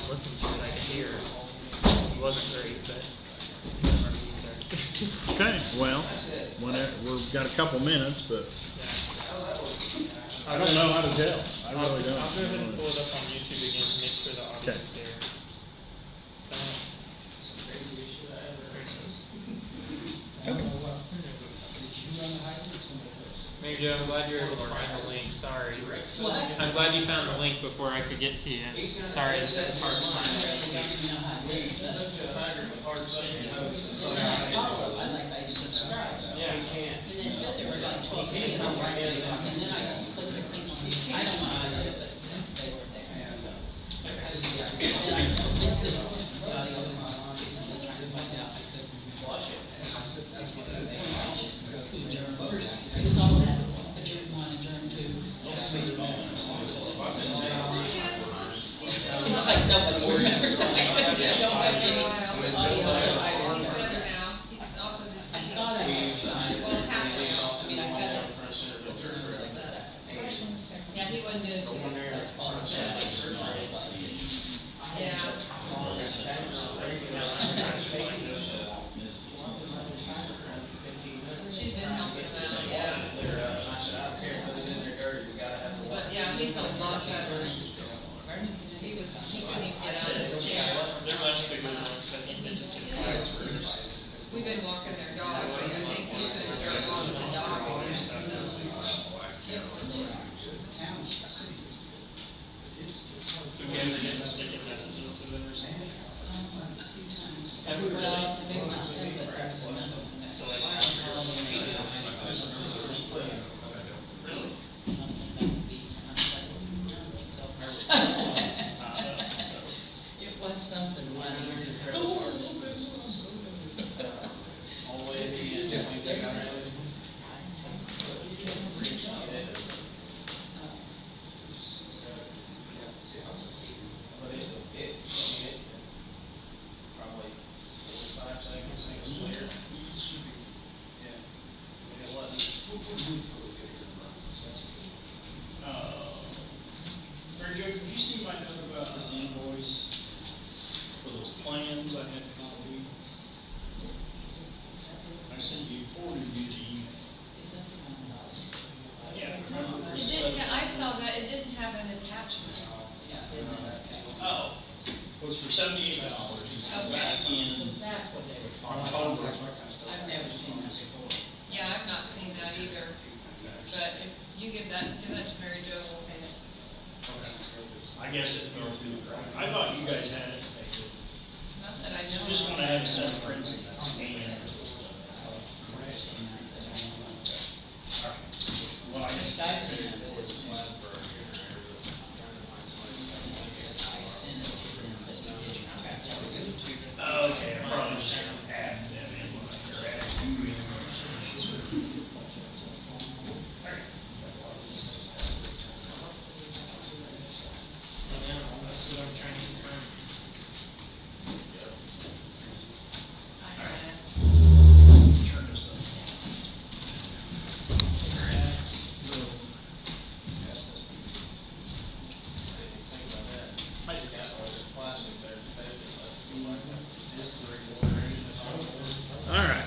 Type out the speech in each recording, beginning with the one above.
listened to it, I could hear. It wasn't great, but none of our meetings are. Okay, well, we've got a couple minutes, but I don't know how to tell. I really don't. I'll go ahead and pull it up on YouTube again to make sure the audio's Okay. there. So, Mary Jo, I'm glad you were able to find the link. Sorry. I'm glad you found the link before I could get to you. Sorry, it's hard to find. Yeah, you can. And then said there were like 12 people, and then I just clicked the link on it. I don't know how to do it, but they were there, so. And I missed the audio and trying to find out I couldn't watch it. You saw that, but you didn't want to adjourn to. It's like nobody remembers that. I couldn't get no audio, so I didn't. I thought I had signed. I mean, I had it. Yeah, he wasn't doing too good. That's all of that. Yeah. She's been helping him out. But yeah, he's a lot better. He couldn't even get out of his chair. They're much bigger than us. I think they just get flags first. We've been walking their dog, but I think he's gonna start walking the dog again, so. Do we ever get sticky messages to them or something? Have we really? Maybe not them, but there's another one. So like, really? It was something funny. Mary Jo, did you see my note about this invoice for those plans I had copied? I sent you, forwarded you the email. Yeah, remember It there's didn't, I saw that, it didn't have an attachment. Oh, it was for $78. Okay. Back in So that's what they were. October. I've never seen that before. Yeah, I've not seen that either, but if you give that to Mary Jo, we'll pay it. I guess it fell through the crack. I thought you guys had it. Not that I know. I just want to have a set of prints in that scan. Well, I guess. I've seen that, but it's one for. I sent it to them, but you didn't track it. Okay, I probably just add them in when I add you in. Yeah, that's what I'm trying to confirm. I got it. Turn this thing. All right.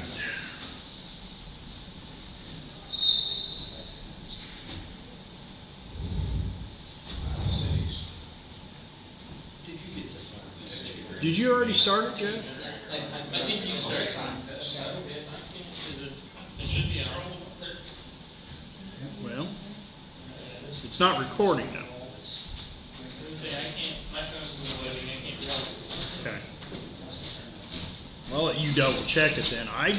Did you already start it, Jeff? I think you started on this. Is it, it should be on. Well, it's not recording though. Let's say I can't, my phone's in the living, I can't read it. Okay. I'll let you double check it then. I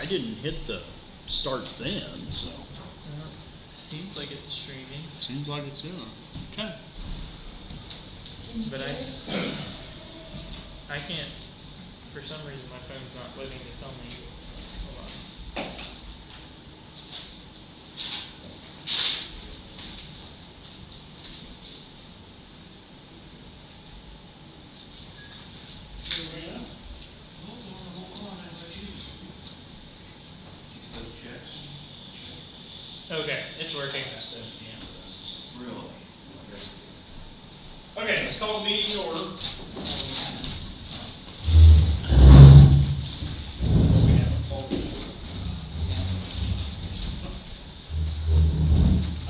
didn't hit the start then, so Seems like it's streaming, seems like it's doing. Okay. but I can't, for some reason my phone's not letting me tell me. Hold on. Okay, it's working. Really? Okay, let's call the meeting to order. We have a call to order.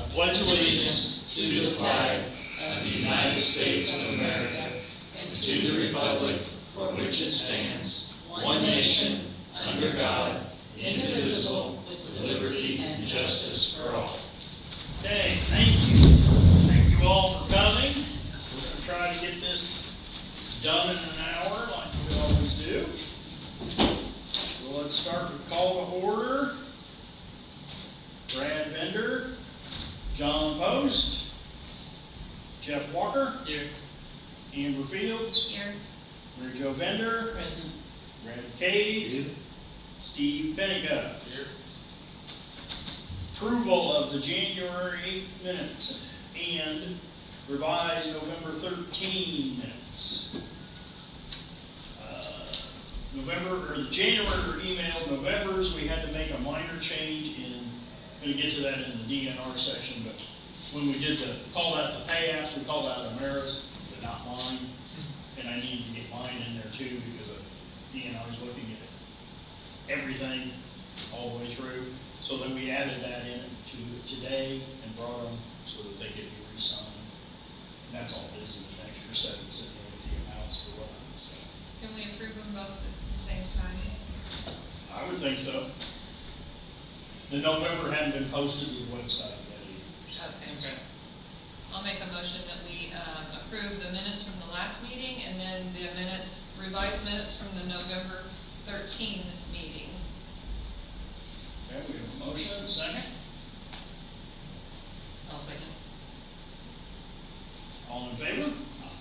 I pledge allegiance to the flag of the United States of America and to the republic for which it stands, one nation, under God, indivisible, with liberty and justice for all. Okay, thank you. Thank you all for coming. We're going to try to get this done in an hour like we always do. So let's start with call to order. Brad Bender, John Post, Jeff Walker, Here. Amber Fields, Here. Mary Jo Bender, Present. Brad Cage, Steve Pennicuff. Here. Approval of the January 8th minutes and revised November 13 minutes. The January emailed November's, we had to make a minor change in, going to get to that in the DNR section, but when we did called out the pay apps, we called out Amara's, but not mine. And I need to get mine in there too, because DNR's looking at everything all the way through. So then we added that in to today and brought them so that they could be re-signed. And that's all it is, an extra set sitting there with the amounts for what. So Can we approve them both at the same time? I would think so. The November hadn't been posted to the website yet either. Okay. I'll make a motion that we approve the minutes from the last meeting and then the revised minutes from the November 13th meeting. Okay, we have a motion, second. I'll second. All in favor?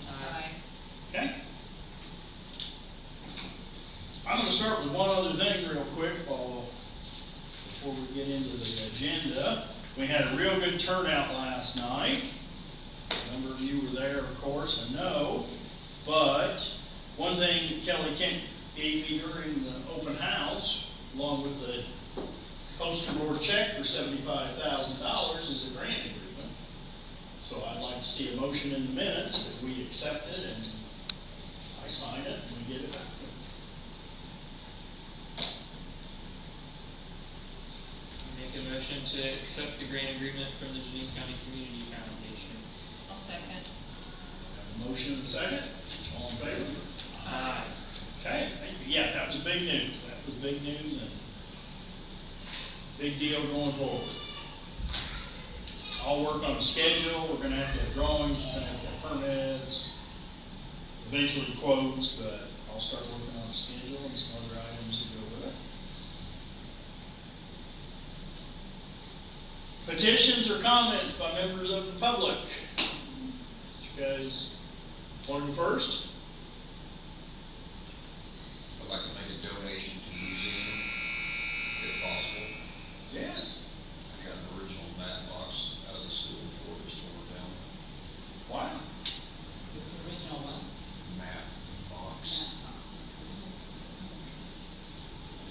Aye. Okay. I'm going to start with one other thing real quick before we get into the agenda. We had a real good turnout last night. A number of you were there, of course, and know. But one thing Kelly Kent gave me during the open house, along with the poster board check for $75,000, is a grant agreement. So I'd like to see a motion in the minutes that we accept it and I sign it and we get it back. Make a motion to accept the grant agreement from the Jennings County Community Foundation. I'll second. Have a motion and a second. All in favor? Aye. Okay, thank you. Yeah, that was big news. That was big news and big deal going forward. I'll work on a schedule. We're gonna have to have drawings, we're gonna have to have permits, eventually quotes, but I'll start working on a schedule and some other items to go with it. Petitions or comments by members of the public? You guys want to go first? I'd like to make a donation to the museum, if possible. Yes. I got an original mat box out of the school before it was torn down. Wow. With the original one. Mat box.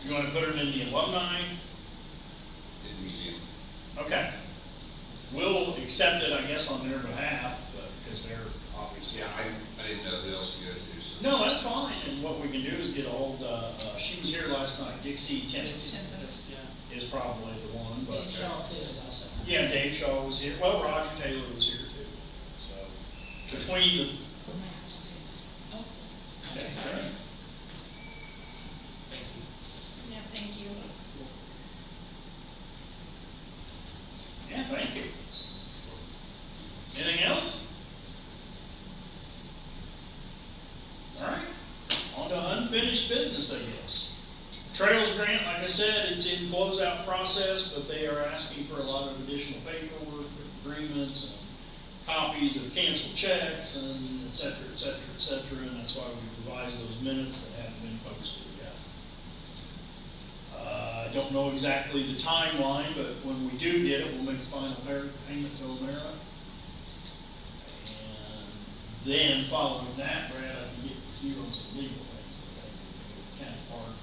You want to put it in the alumni? In the museum. Okay. We'll accept it, I guess, on their behalf, but, because they're obviously. Yeah, I didn't know who else to go to, so. No, that's fine, and what we can do is get old, she was here last night, Dixie Tempest Tempest. Yeah. is probably the one, but. Dave Shaw too is also. Yeah, Dave Shaw was here, well, Roger Taylor was here too, so, between the. The maps too. Oh, that's Okay, exciting. great. Thank you. Yeah, thank you. Yeah, thank you. Anything else? All right, on to unfinished business, I guess. Trails grant, like I said, it's in closeout process, but they are asking for a lot of additional paperwork, agreements, and copies of canceled checks, and et cetera, et cetera, et cetera, and that's why we revised those minutes that haven't been posted yet. I don't know exactly the timeline, but when we do get it, we'll make the final payment to Omera. And then following that, Brad, I can get you on some legal things that they county park,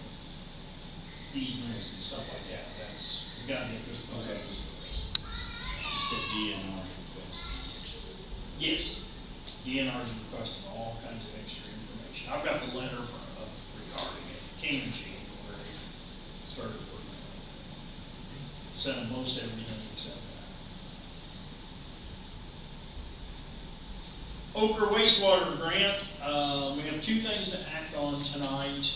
easements and stuff like that. That's, we gotta get this done. You said DNR request. Yes, DNR's requesting all kinds of extra information. I've got the letter from, regarding it, came in January, started working on it. Sent them most everything except that. Okra wastewater grant, we have two things to act on tonight.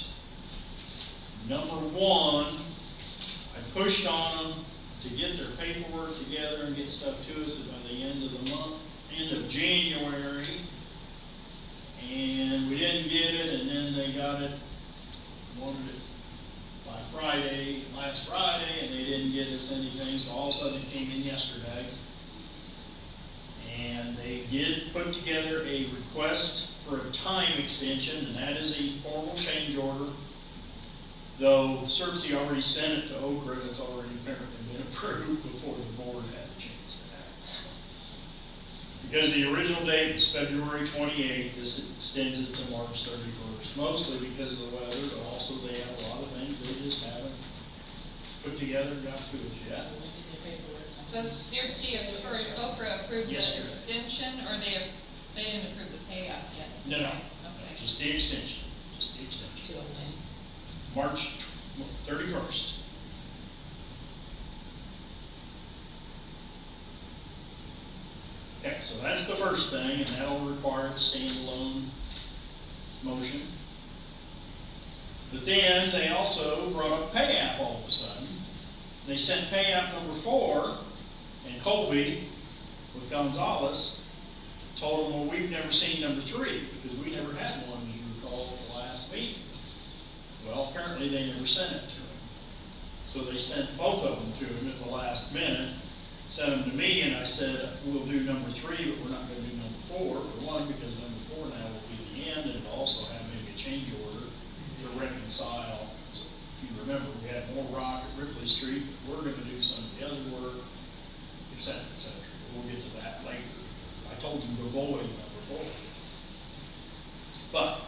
Number one, I pushed on them to get their paperwork together and get stuff to us by the end of the month, end of January. And we didn't get it, and then they got it, wanted it by Friday, last Friday, and they didn't get us anything, so all of a sudden it came in yesterday. And they did put together a request for a time extension, and that is a formal change order. Though CERC already sent it to Okra, it's already apparently been approved before the board had a chance to act. Because the original date was February 28th, this extends it to March 31st, mostly because of the weather, but also they have a lot of things they just haven't put together and got to us yet. So CERC or Okra approved the Yesterday. extension, or they didn't approve the payout yet? No, no, Okay. just the extension, just the extension. To a win. March 31st. Okay, so that's the first thing, and that'll require a standalone motion. But then they also brought up pay app all of a sudden. They sent pay app number 4, and Colby with Gonzalez told them, well, we've never seen number 3 because we never had one, as you recall, at the last meeting. Well, apparently they never sent it to him. So they sent both of them to him at the last minute, sent them to me, and I said, we'll do number 3, but we're not going to do number 4, for one, because number 4 now will be the end, and it'll also have maybe a change order to reconcile. So if you remember, we had more rock at Ripley Street, but we're going to do some of the other work, et cetera, et cetera. We'll get to that later. I told them to avoid number 4. But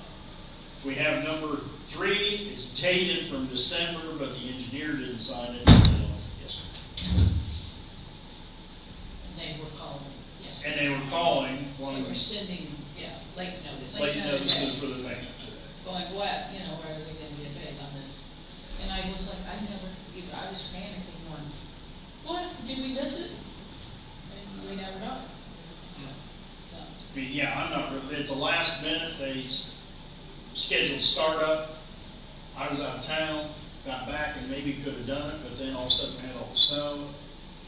we have number 3, it's dated from December, but the engineer didn't sign it until yesterday. And they were calling, yes. And they were calling, They wanting were to sending, yeah, late notice. late notices for the payment today. Going, what, you know, where are we gonna get paid on this? And I was like, I was panicking going, what, did we miss it? And we never got it. So, I mean, yeah, I'm not, really- at the last minute, they scheduled startup. I was out of town, got back and maybe could have done it, but then all of a sudden we had all the snow.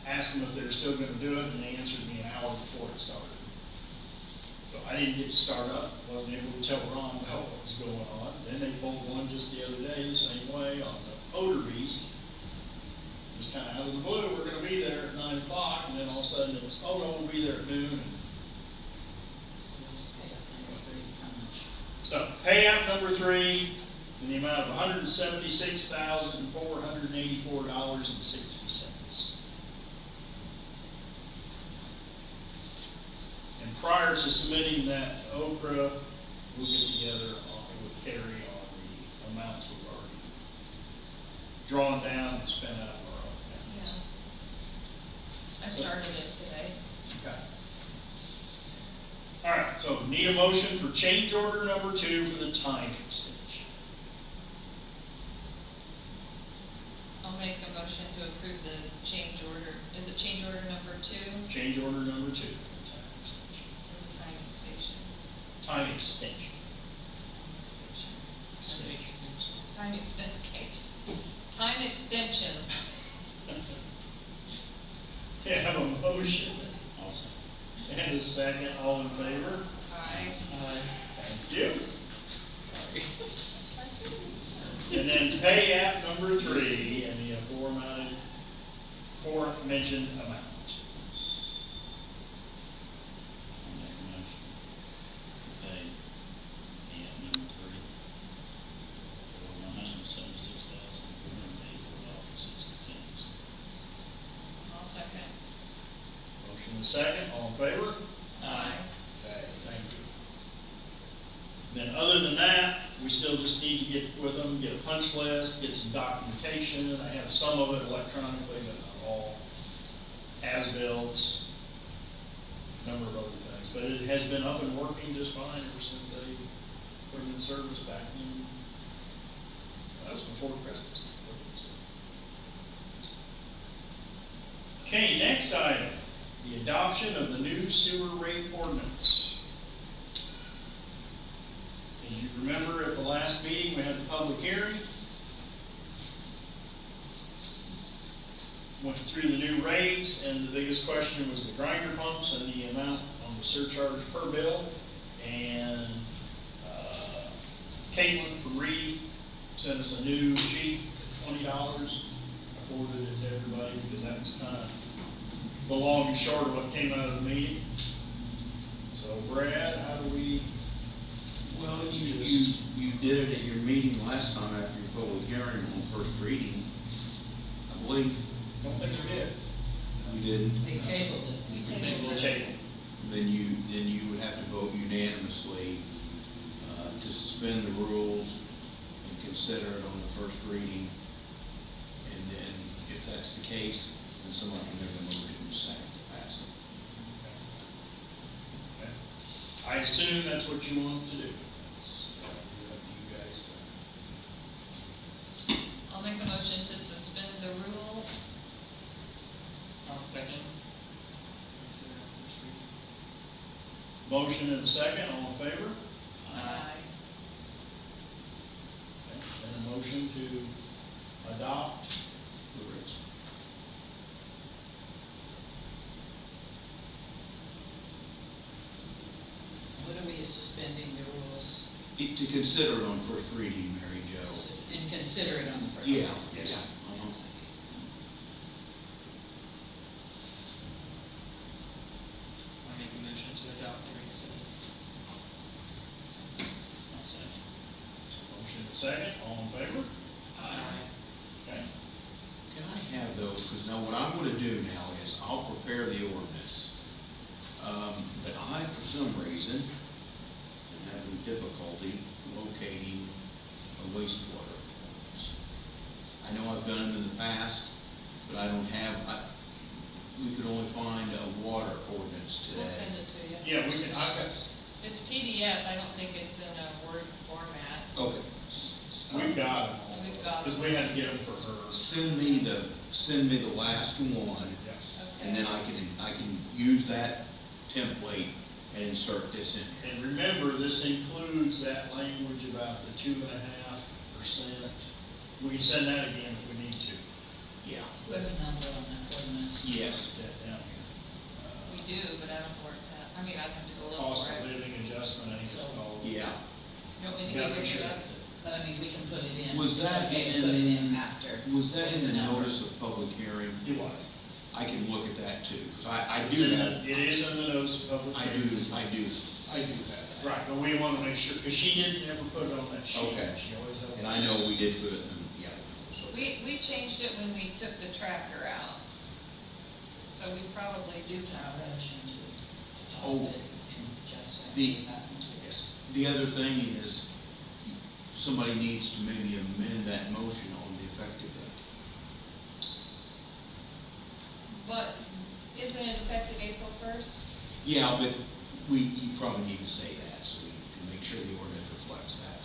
Asked them if they were still gonna do it, and they answered me an hour before it started. So I didn't get to start up, wasn't able to tell Ron about what was going on. Then they pulled one just the other day, the same way on the Odor Beast. It was kinda out of the blue, we're gonna be there at 9 o'clock, and then all of a sudden it's, oh no, we'll be there at noon. let's pay up number 3, how much? So payout number 3 in the amount of $176,484.60. And prior to submitting that to Okra, we'll get together with Carrie on the amounts we've already drawn down and spent out of our own accounts. Yeah. I started it today. Okay. All right, so need a motion for change order number 2 for the time extension. I'll make a motion to approve the change order. Is it change order number 2 Change order number 2 for the time extension. for the timing station? Time extension. Time extension, okay. Time extension. Have a motion. And a second, all in favor? Aye. Thank you. And then pay app number 3 and the aforementioned amount. I'll make a motion to pay app number 3 for $176,484.60. I'll second. Motion and second, all in favor? Aye. Okay, thank you. Then other than that, we still just need to get with them, get a punch list, get some documentation. I have some of it electronically, but not all. As-bills, number of other things. but it has been up and working just fine ever since they put it in service back in, that was before Christmas. Okay, next item, the adoption of the new sewer rate ordinance. As you remember, at the last meeting, we had the public hearing. Went through the new rates, and the biggest question was the grinder pumps and the amount on the surcharge per bill. And Caitlin from Reed sent us a new sheet at $20. I forwarded it to everybody because that was kind of the long and short of what came out of the meeting. So Brad, how do we? Well, you did it at your meeting last time after your public hearing on first reading, I believe. Don't think we did. You didn't. They tabled it. Tabled it. Table. Then you would have to vote unanimously to suspend the rules and consider it on the first reading. And then, if that's the case, then someone can make a motion and second to pass it. Okay. I assume that's what you want to do. That's up to you guys. I'll make a motion to suspend the rules. I'll second. Motion and a second, all in favor? Aye. Okay. And a motion to adopt the rules. What are we suspending the rules To consider it on first reading, Mary Jo. and consider it on the first? Yeah. Yes. Yeah. Uh-huh. I make a motion to adopt the rate study. Motion and a second, all in favor? Aye. Okay. Can I have those, because now what I'm gonna do now is I'll prepare the ordinance. But I, for some reason, am having difficulty locating a wastewater ordinance. I know I've done them in the past, but I don't have, we could only find a water ordinance We'll today. send it to you. Yeah, we can, I've got, It's PDF, I don't think it's in a Word format. Okay. we've got them all. We've got Because we had to get them for her. Send me the last one, Yes. and then I can use that template and insert this in here. And remember, this includes that language about the 2.5%. We can send that again if we need to. Yeah. Put a number on that ordinance. Yes. Put that down here. We do, but I don't know where it's at. I mean, I'd have to go look Cost for of it. living adjustment, I think it's called. Yeah. You want me to Yeah, go make get sure it up? that's it. But I mean, we can put it in. Was It's that okay to in- Put it in after. Was that in the number. notice of public hearing? It was. I can look at that too, because I It's do in that. the- It is in the notice of public I hearing. do have that. Right, but we want to make sure, because she didn't ever put it on that sheet. Okay. She always held. And I know we did put it in, yeah. so- We changed it when we took the tracker out. So we probably do have it. Motion to Oh. adopt it and just send The- that one to us. Yes. The other thing is, somebody needs to maybe amend that motion on the effective date. But isn't it effective April 1st? Yeah, but you probably need to say that, so we can make sure the ordinance reflects that.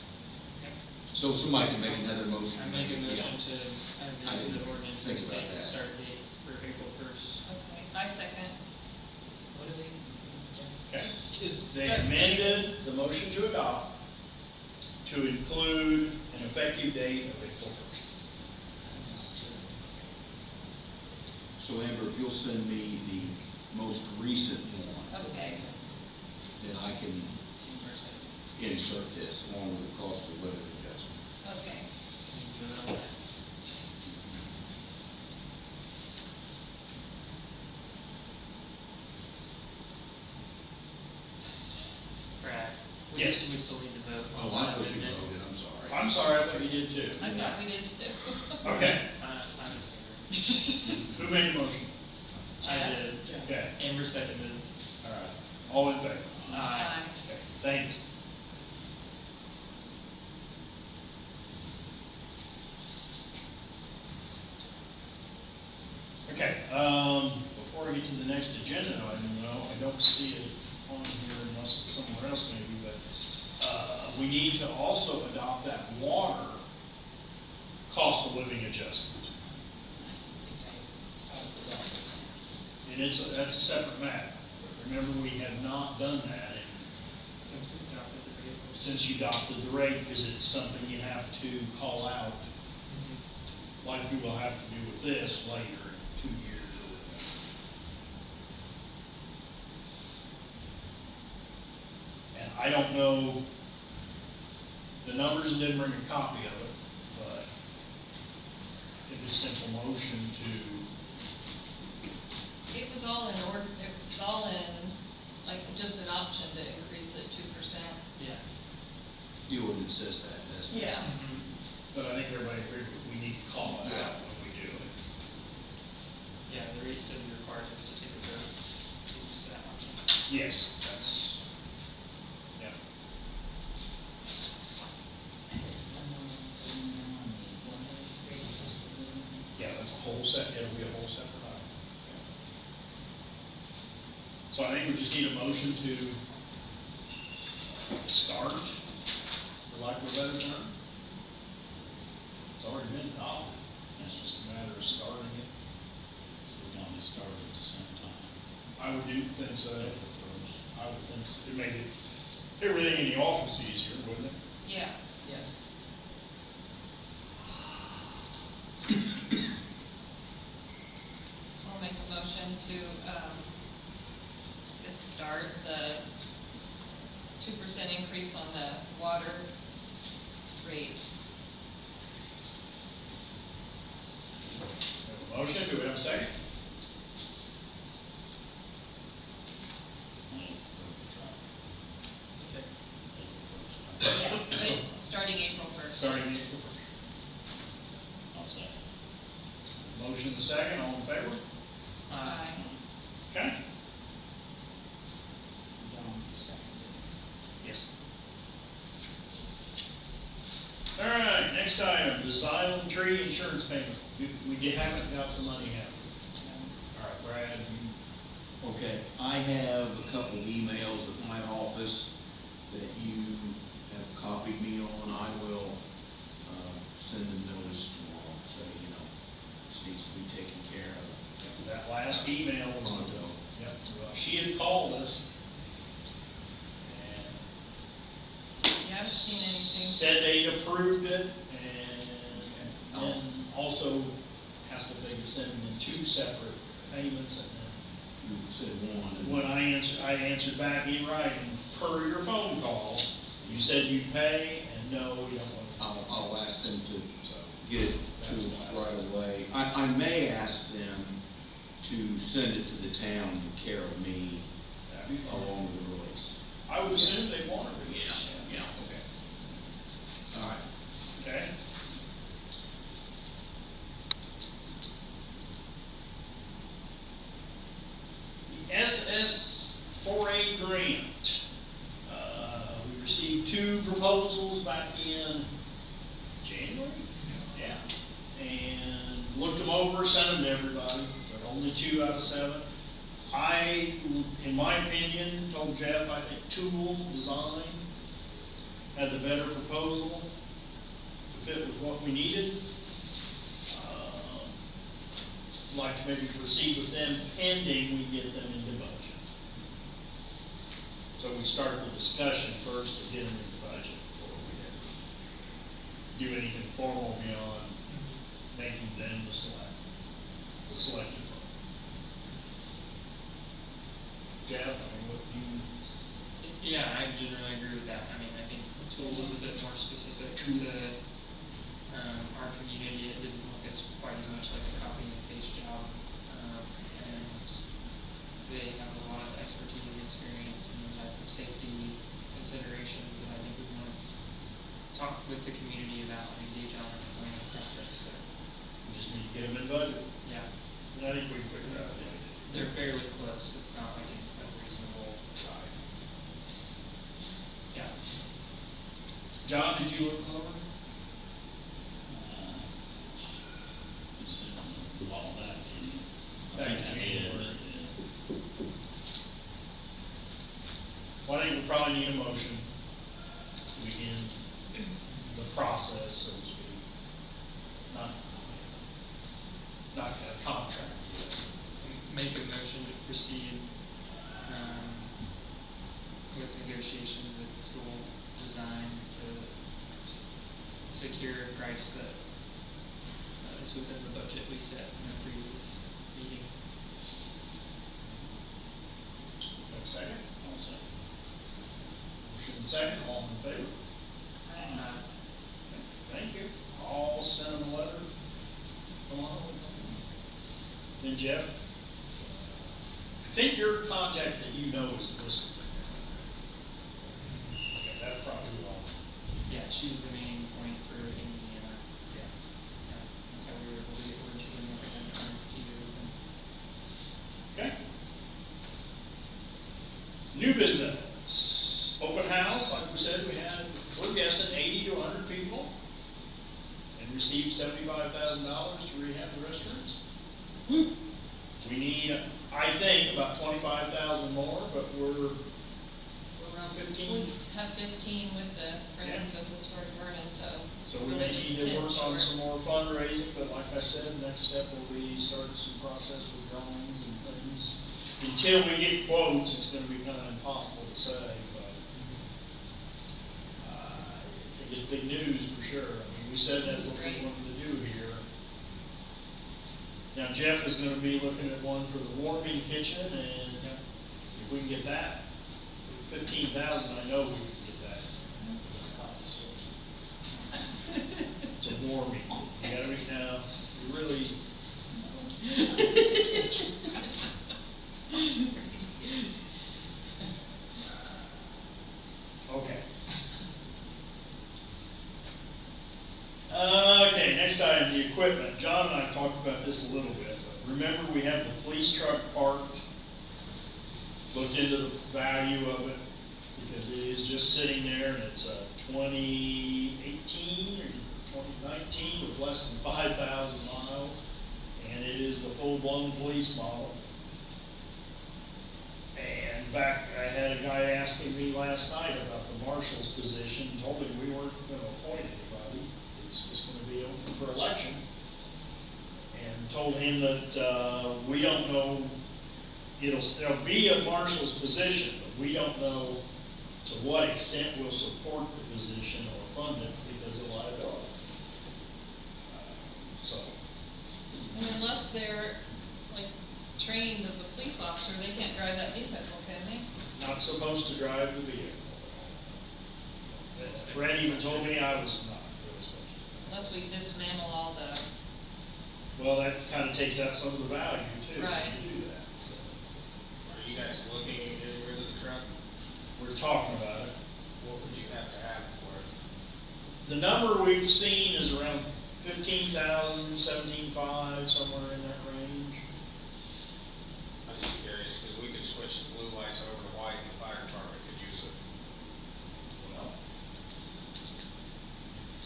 So somebody can make another motion. I make a motion Yeah. to I amend didn't the ordinance think and about state the that. start date for April 1st. Okay, I second. What do we? Okay. To They start- amended the motion to adopt to include an effective date of April 1st. So Amber, if you'll send me the most recent one, Okay. then I can insert this along with the cost of living adjustment. Okay. Brad, Yes. we still need to vote on Oh, I that thought you amendment. voted, I'm sorry. I'm sorry, I thought you did too. I thought we did too. Okay, I'm in favor. who made the motion? I did. Okay, Amber seconded. all right, all in favor? Aye. Okay, thank you. Okay, before I get to the next agenda item, though, I don't see it on here somewhere else maybe, but, we need to also adopt that water cost of living adjustment. And that's a separate matter. Remember, we have not done that since you adopted the rate, because it's something you have to call out, like you will have to do with this later in 2 years or whatever. And I don't know the numbers, and didn't bring a copy of it, but I think a simple motion to, It was all in order, it was all in, like, just an option to increase it 2%. Yeah. The ordinance says that, doesn't it? Yeah. but I think everybody agreed that we need to call it out when we do it. Yeah, the rate study required us to take a vote to use that option. Yes, that's, yeah. Yeah, that's a whole set, it'll be a whole separate item. So I think we just need a motion to start, for lack of a better term. It's already been adopted, it's just a matter of starting it. So we only start at the same time. I would think so. I would think so. It made everything in the office easier, wouldn't it? Yeah. Yes. I'll make a motion to, just start the 2% increase on the water rate. We have a motion, do we have a second? Yeah, but starting April 1st. Starting April 1st. I'll say. Motion second, all in favor? Aye. Okay? Yes. All right, next item, the Xylem tree insurance payment. We haven't got the money yet. All right, Brad, you, Okay, I have a couple of emails at my office that you have copied me on. I will, send them notice tomorrow, so, you know, this needs to be taken care of. that last email was, Pronto. yep, she had called us. And You haven't seen anything. said they'd approved it, and then also asked if they could send them in 2 separate payments, and You said one. then when I answered back in writing, per your phone call, you said you'd pay, and no, we don't want to. I'll ask them to get it to us right away. I may ask them to send it to the town in care of me That'd be fine. along with the release. I would assume they want to release. Yeah, okay. All right. Okay? The SS4A grant. We received 2 proposals back in January? Yeah. And looked them over, sent them to everybody, but only 2 out of 7. I, in my opinion, told Jeff, I think Tool Design had the better proposal to fit with what we needed. Like to maybe proceed with them pending we get them into budget. So we start the discussion first to get them into budget before we do anything formal beyond making them the selected firm. Jeff, I mean, what do you? Yeah, I generally agree with that. I mean, I think the tool was a bit more specific to, our community. It didn't look as quite as much like a copy and paste job. And they have a lot of expertise and experience in the type of safety considerations that I think we want to talk with the community about and engage on in the planning process. So, We just need to get them in budget. yeah, And I think we can figure it out. they're fairly close. It's not like a reasonable size. Yeah. John, did you look over? All that. Back in January. Well, I think we probably need a motion to begin the process, so to speak. Not a contract yet. Make a motion to proceed, with negotiations with tool design to secure a price that is within the budget we set in the previous meeting. Have a second? I'll second. Motion and second, all in favor? Thank you. I'll send them a letter. Come on. Then Jeff, I think your contact that you know is listed. Okay, that probably will. Yeah, she's the main point for Indiana. Yeah. That's how we were able to get originally represented on TV. Okay. New business, open house, like we said, we're guessing 80 to 100 people, and received $75,000 to rehab the restrooms. We need, I think, about 25,000 more, but we're around 15. We have 15 with the Friends of Historic Vernon, So we may need to work on some more fundraising, but like I said, next step will be starting some process with drawings and things. Until we get quotes, it's gonna be kind of impossible to say, but, I think it's big news for sure. I mean, we said that's what we wanted to do here. Now Jeff is gonna be looking at one for the warming kitchen, and if we can get that, for 15,000, I know we can get that. It's a warming. You gotta be now, you really. Okay. Okay, next item, the equipment. John and I talked about this a little bit, but remember we have the police truck parked. Looked into the value of it, because it is just sitting there, and it's a 2018 or 2019 with less than 5,000 miles, and it is the full-blown police model. And back, I had a guy asking me last night about the marshal's position, told him we weren't gonna appoint anybody, it's just gonna be open for election. And told him that, we don't know, there'll be a marshal's position, but we don't know to what extent we'll support the position or fund it because of liability. So, And unless they're, like, trained as a police officer, they can't drive that vehicle, can they? not supposed to drive the vehicle. Brad even told me I was not really supposed Unless we dismantle all the, to. Well, that kind of takes out some of the value too. Right. To do that, so. Are you guys looking at getting rid of the truck? We're talking about it. What would you have to have for it? The number we've seen is around 15,000, 17,500, somewhere in that range. I'm just curious, because we could switch the blue lights over to white and the fire department could use it. Well,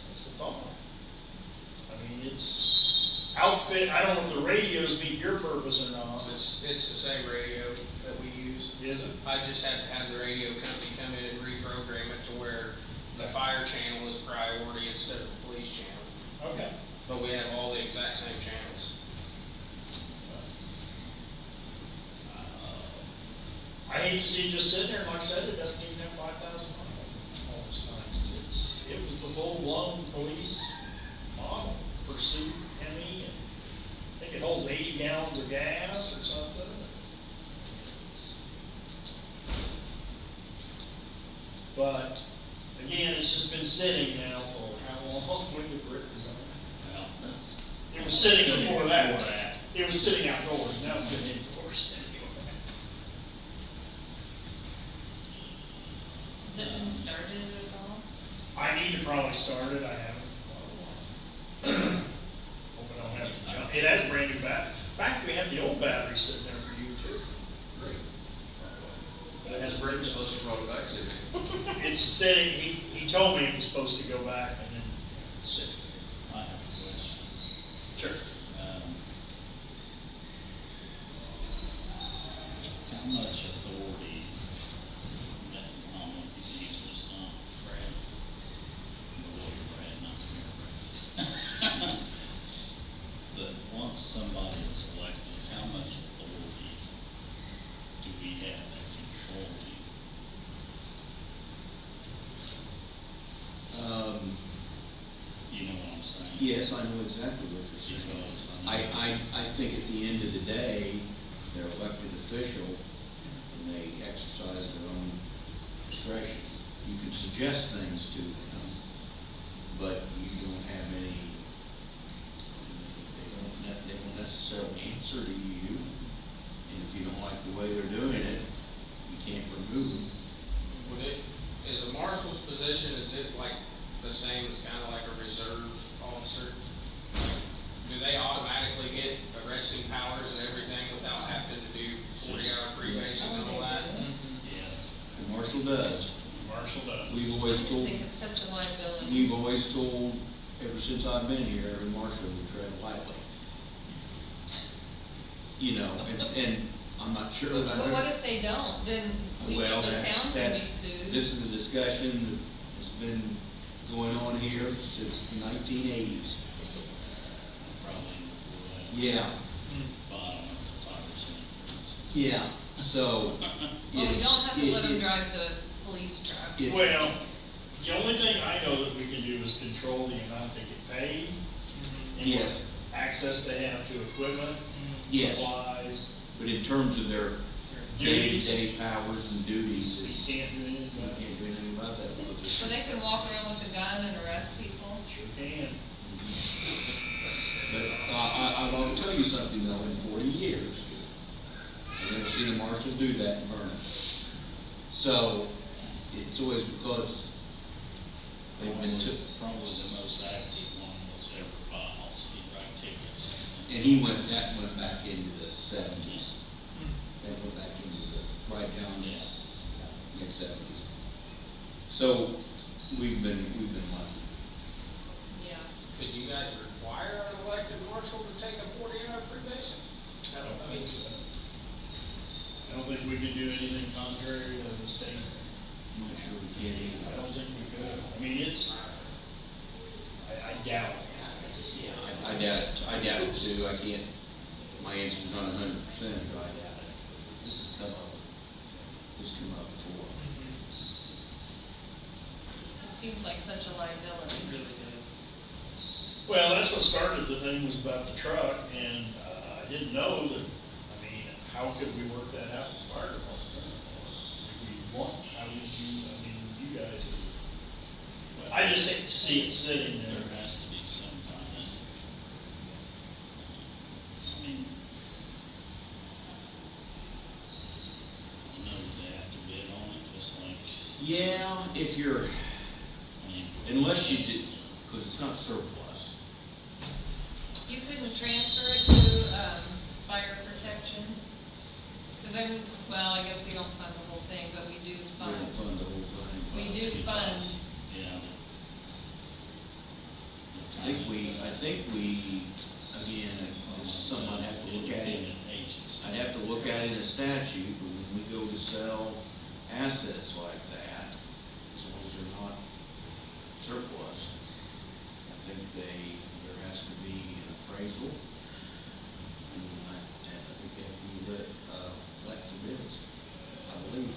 that's the thought. I mean, it's outfit, I don't know if the radios meet your purpose or not. It's the same radio that we use. Is it? I just had to have the radio company come in and reprogram it to where the fire channel is priority instead of the police channel. Okay. But we have all the exact same channels. I hate to see it just sitting there, and like I said, it doesn't even have 5,000 miles all this time. It was the full-blown police model, Pursuit Hemi, and I think it holds 80 gallons of gas or something. But, again, it's just been sitting now for how long? When did Rick resign? It was sitting before that. It was sitting outdoors, now it's been indoors anyway. has it been started at all? I need to probably start it, I haven't. Hope I don't have to jump. It has brand new battery. In fact, we have the old battery sitting there for you too. Great. But it has Bray's supposed to brought it back to me. It's sitting, he told me it was supposed to go back and then it's sitting. I have a question. Sure. How much authority Yes, I know exactly what you're saying. I think at the end of the day, they're elected official and they exercise their own discretion. You can suggest things to them, but you don't have any, they won't necessarily answer to you. And if you don't like the way they're doing it, you can't remove them. Would it, is a marshal's position, is it like the same as kind of like a reserve officer? Do they automatically get arresting powers and everything without having to do 40-hour pre-base and all that? Yes. The marshal does. Marshall does. We've I always just told, think it's such a liability. we've always told, ever since I've been here, every marshal would tread lightly. You know, and I'm not sure that I've But what ever. if they don't, then Well, the that's, town can be that's, sued. this is a discussion that's been going on here since the 1980s. Probably before that. Yeah, Bottom of 5%. yeah, so. Well, we don't have to let them it- drive the police truck. it- Well, the only thing I know that we can do is control the amount they get paid. And what Yes. access they have to equipment, Yes. supplies. But in terms of their Duties. day-to-day powers and duties, We it's, can't do anything you about it. can't do anything about that. So they can walk around with a gun and arrest people? Sure can. But I want to tell you something though, in 40 years, I've never seen a marshal do that in Vernon. So, it's always because they've been took, Probably the most active one was ever Biles, he write tickets. and that went back into the 70s. That went back into the, right down the mid-70s. So, we've been lucky. Yeah. Could you guys require an elected marshal to take a 40-hour pre-base? I don't think so. I don't think we could do anything contrary to the state. I'm not sure we can either. I don't think we could. I mean, I doubt it. Yeah, I doubt it too, I can't, my answer's not 100%, but I doubt it. This has come up before. It seems like such a It liability. really does. Well, that's what started the thing, was about the truck, and I didn't know that, I mean, how could we work that out with fire department? If we want, how would you, I mean, you guys, I just hate to see it sitting there. There has to be some kind of, I mean, I know they have to bid on it, just like, Yeah, if you're, I mean. unless you did, because it's not surplus. You couldn't transfer it to, fire protection? Cause I mean, well, I guess we don't fund the whole thing, but we do We fund. don't fund the whole thing. We do fund. Yeah. I think we, again, this is something I'd have to look at it. Independent agency. I'd have to look at it in a statute, but when we go to sell assets like that, as long as they're not surplus, I think there has to be an appraisal. And I think they have to be let for bids, I believe.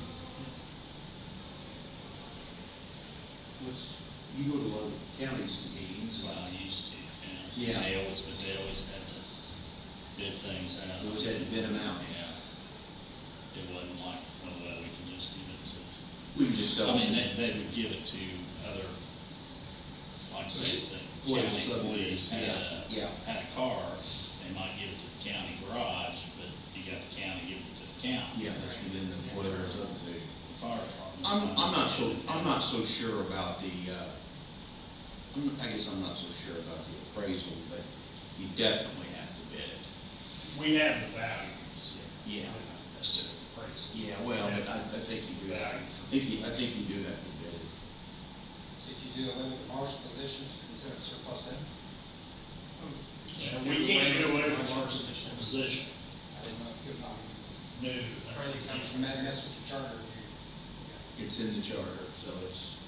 You go to other counties meetings, Well, I used to, Yeah. They always had to bid things out. Always had to bid 'em out. Yeah. It wasn't like, oh, well, we can just give it to. we can just sell. I mean, they would give it to other, like say, if the Political county police subdivisions, yeah. had a car, they might give it to the county garage, but you got the county giving it to the county. Yeah, that's within the whatever subdivision. The fire department. I'm not so sure about the, I guess I'm not so sure about the appraisal, but you definitely have to bid it. We have the values. Yeah. Not necessarily the price. Yeah, well, but I think you do have, I think you do have to bid it. If you do away with the marshal positions, consider it surplus then? And we can't do away with our position. I didn't know, good enough. No. Part of the country. You may mess with your charter. It's in the charter, so it's,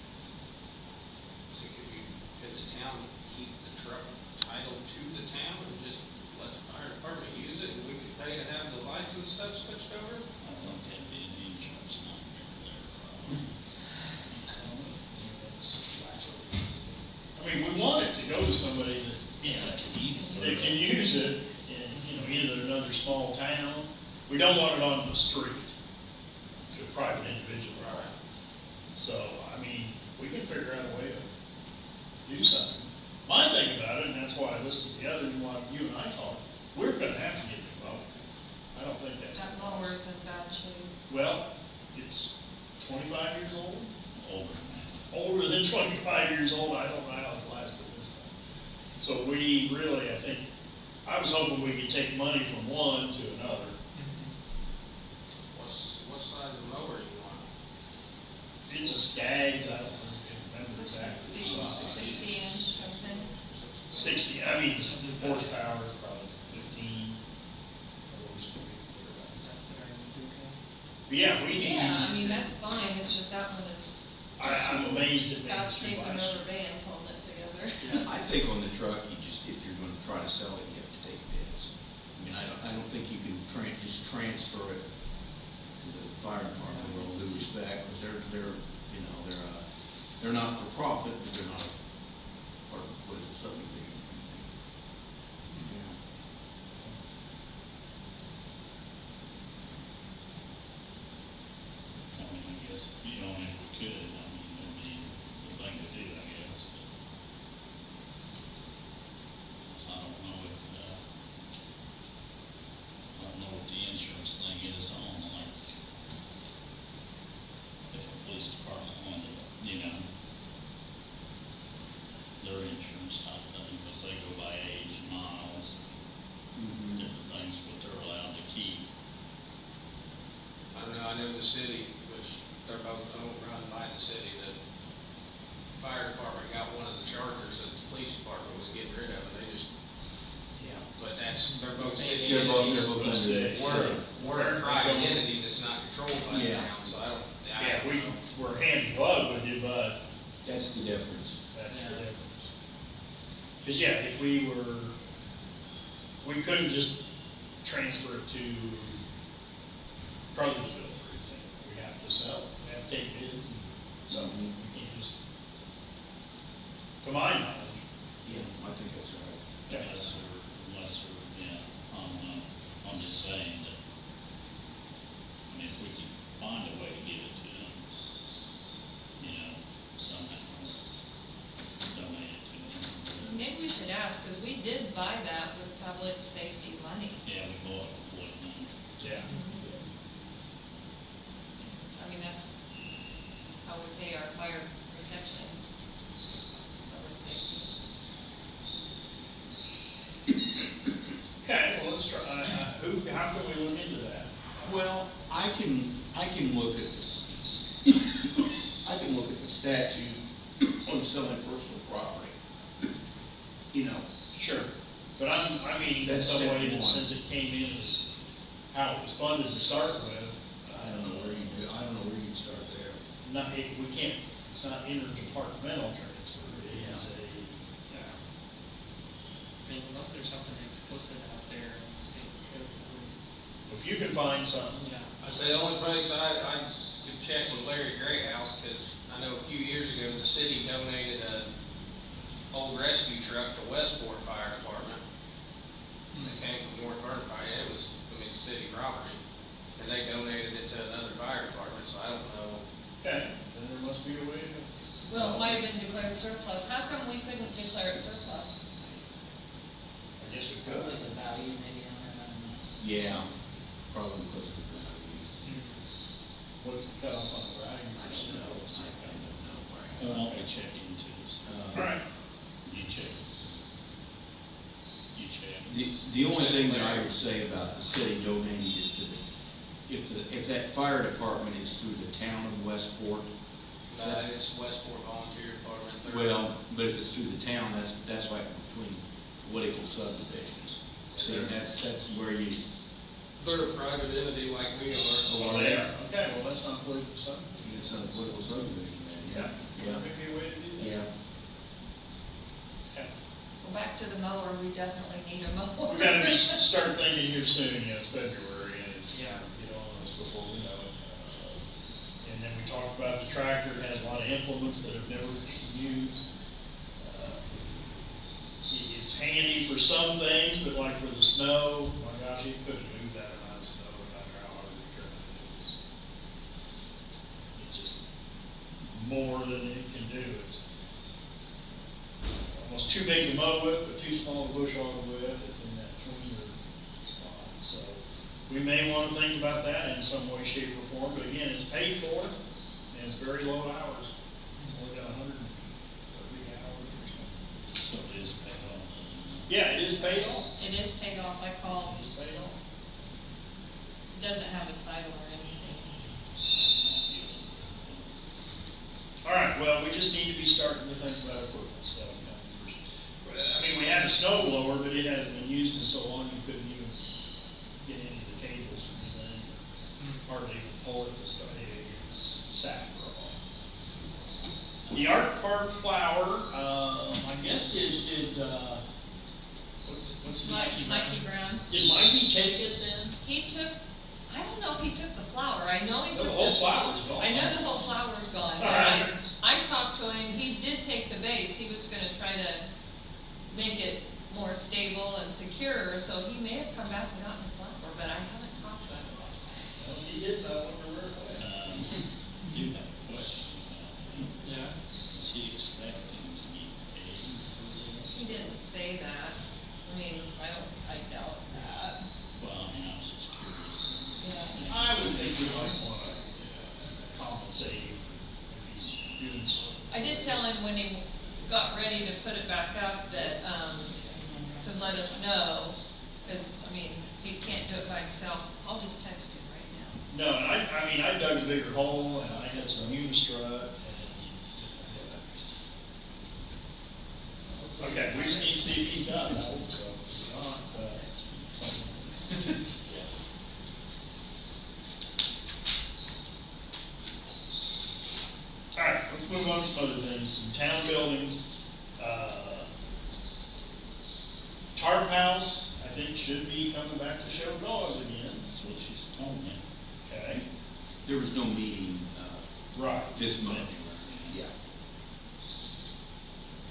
So could the town keep the truck titled to the town and just let the fire department use it and we could pay to have the lights and stuff switched over? I think that'd be an insurance nightmare there. I mean, we want it to go to somebody that private individual. Right. So, I mean, we can figure out a way to do something. My thing about it, and that's why I listed the other, and why you and I talked, we're gonna have to get new mowers. I don't think that's. That mower's in bad shape. Well, it's 25 years old, Older than older than 25 years old, I don't know how it's lasted this long. So we really, I think, I was hoping we could take money from one to another. What size of mower do you want? It's a Skaggs, I don't remember exactly. 60 inch, I think. 60, I mean, horsepower is probably 15. But yeah, we need. Yeah, I mean, that's fine, it's just that one is. I'm amazed at that. Scotch tape and rubber bands holding it together. I think on the truck, you just, if you're gonna try to sell it, you have to take bids. I mean, I don't think you can just transfer it to the fire department with all due respect, because they're, you know, they're not for profit, but they're not part of the political subdivision. I mean, I guess, you know, if we could, I mean, that'd be the thing to do, I guess. So I don't know if, I don't know what the insurance thing is on, like, if a police department wanted, you know, their insurance type thing, because they go by age and miles, different things, what they're allowed to keep. I don't know, I know the city, which they're both run by the city, the fire department got one of the Chargers that the police department was getting rid of, and they just, Yeah. but they're both city They're both entities. under- We're a private entity that's not controlled by the Yeah. town, so I don't Yeah, know. we're hand in glove with you, but That's the difference. that's the Yeah. difference. Because, yeah, if we couldn't just transfer it to Crothersville, for example. We have to sell, we have to take bids, and so we can't just, to my knowledge. Yeah, I think that's right. Yeah. Unless we're, yeah, I'm just saying that, I mean, if we can find a way to give it to them, you know, somehow, donate it to them. Maybe we should ask, because we did buy that with public safety money. Yeah, we bought it for it, and Yeah. I mean, that's how we pay our fire protection, public safety. Okay, well, let's try, how can we look into that? Well, I can look at this, I can look at the statute on selling personal property. You know, Sure. But I mean, in That's some step way, that one. since it came in as how it was funded to start with, I don't know where you'd start there. we can't, it's not interdepartmental transfer, it is Yeah. yeah. I mean, unless there's something explicit out there in the state code. If you can find something, Yeah. I say the only place I could check with Larry Grayhouse, because I know a few years ago, the city donated a old rescue truck to Westport Fire Department. It came from North Vernon Fire, and it was, city property, and they donated it to another fire department, so I don't know. okay, then there must be a way to. Well, it might have been declared surplus. How come we couldn't declare it surplus? I guess we Probably could. the value maybe on it, I don't know. Yeah, probably because of the value. What's the cutoff on the value? I don't know, I don't know. I'll be checking into this. All right. You check. You check. The only thing that I would say about the city donating it to if that fire department is through the town of Westport, It's Westport Volunteer Department. well, but if it's through the town, that's like between political subdivisions. See, that's where you, They're a private entity like we are. Oh, they are, okay, well, that's not political subdivision. it's not a political subdivision then, yeah. Maybe a way to do that. Yeah. Okay. Well, back to the mower, we definitely need a mower. We gotta just start thinking here soon, it's February, and it's, Yeah. get on this before we know it. And then we talked about the tractor, it has a lot of implements that have never been used. It's handy for some things, but like for the snow, my gosh, you couldn't move that amount of snow, no matter how hard you tried. more than it can do. It's almost too big to mow with, but too small to bush hog with. It's in that tweener spot. So we may want to think about that in some way, shape, or form. But again, it's paid for, and it's very low hours. It's only got 130 hours or something. So it is paid off. Yeah, it is paid off. It is paid off, I called, It's paid off. doesn't have a title or anything. All right, well, we just need to be starting to think about equipment stuff. I mean, we have a snow blower, but it hasn't been used in so long you couldn't even get into the cables or anything. Hardly even pull it to start. It's sat for a while. The Art Park flower, I guess what's Mikey Brown. Did Mikey take it then? He took, I don't know if he took the flower, I know he The took whole flower's gone. I know the whole flower's gone, but All right. I talked to him, he did take the base, he was gonna try to make it more stable and secure, so he may have come back and gotten the flower, but I haven't talked to him about that. Well, he didn't, I wonder where it went. You have a question. Yeah. Is he expecting to be paid for this? He didn't say that, I mean, I doubt that, Well, I mean, I was just curious. yeah. I would think we might want to compensate him if he's doing so. I did tell him when he got ready to put it back up that, to let us know, because, I mean, he can't do it by himself. I'll just text him right now. No, and I mean, I dug a bigger hole and I had some unistrut and. Okay, we just need to see if he's done. I hope so. If not, All right, let's move on to some other things, some town buildings. Tarp House, I think, should be coming back to show cause again. That's what she's told me. Okay, There was no meeting, right. this month. Yeah.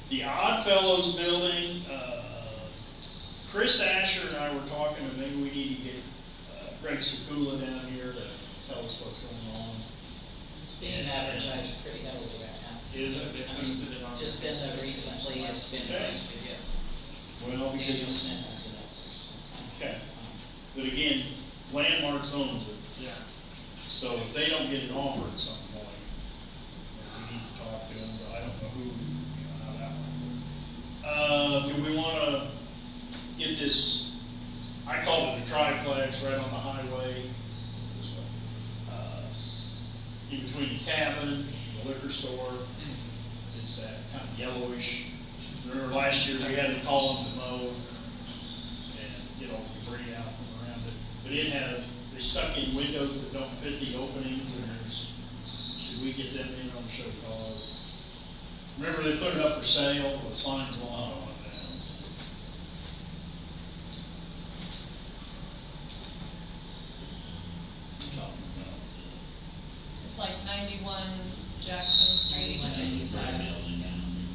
The Odd Fellows building, Chris Asher and I were talking, and maybe we need to get Greg Sekula down here to tell us what's going on. It's being advertised pretty heavily right now. Is it? They posted it on. Just as of recently, it's been Okay. posted, yes. Well, because, Daniel Smith has it up there, so. okay, but again, Landmarks owns it, Yeah. so if they don't get an offer at some point, we need to talk to them, but I don't know who, how that one. Do we wanna get this, I call it a triplex right on the highway, this way, in between the cabin, and the liquor store. It's that kind of yellowish. Remember last year we had to call them to mow and get all the debris out from around it. But it has, they stuck in windows that don't fit the openings and there's, should we get them in on show cause? Remember they put it up for sale, the signs long on it now. Talking about It's like 91 Jackson Street. 91. the building down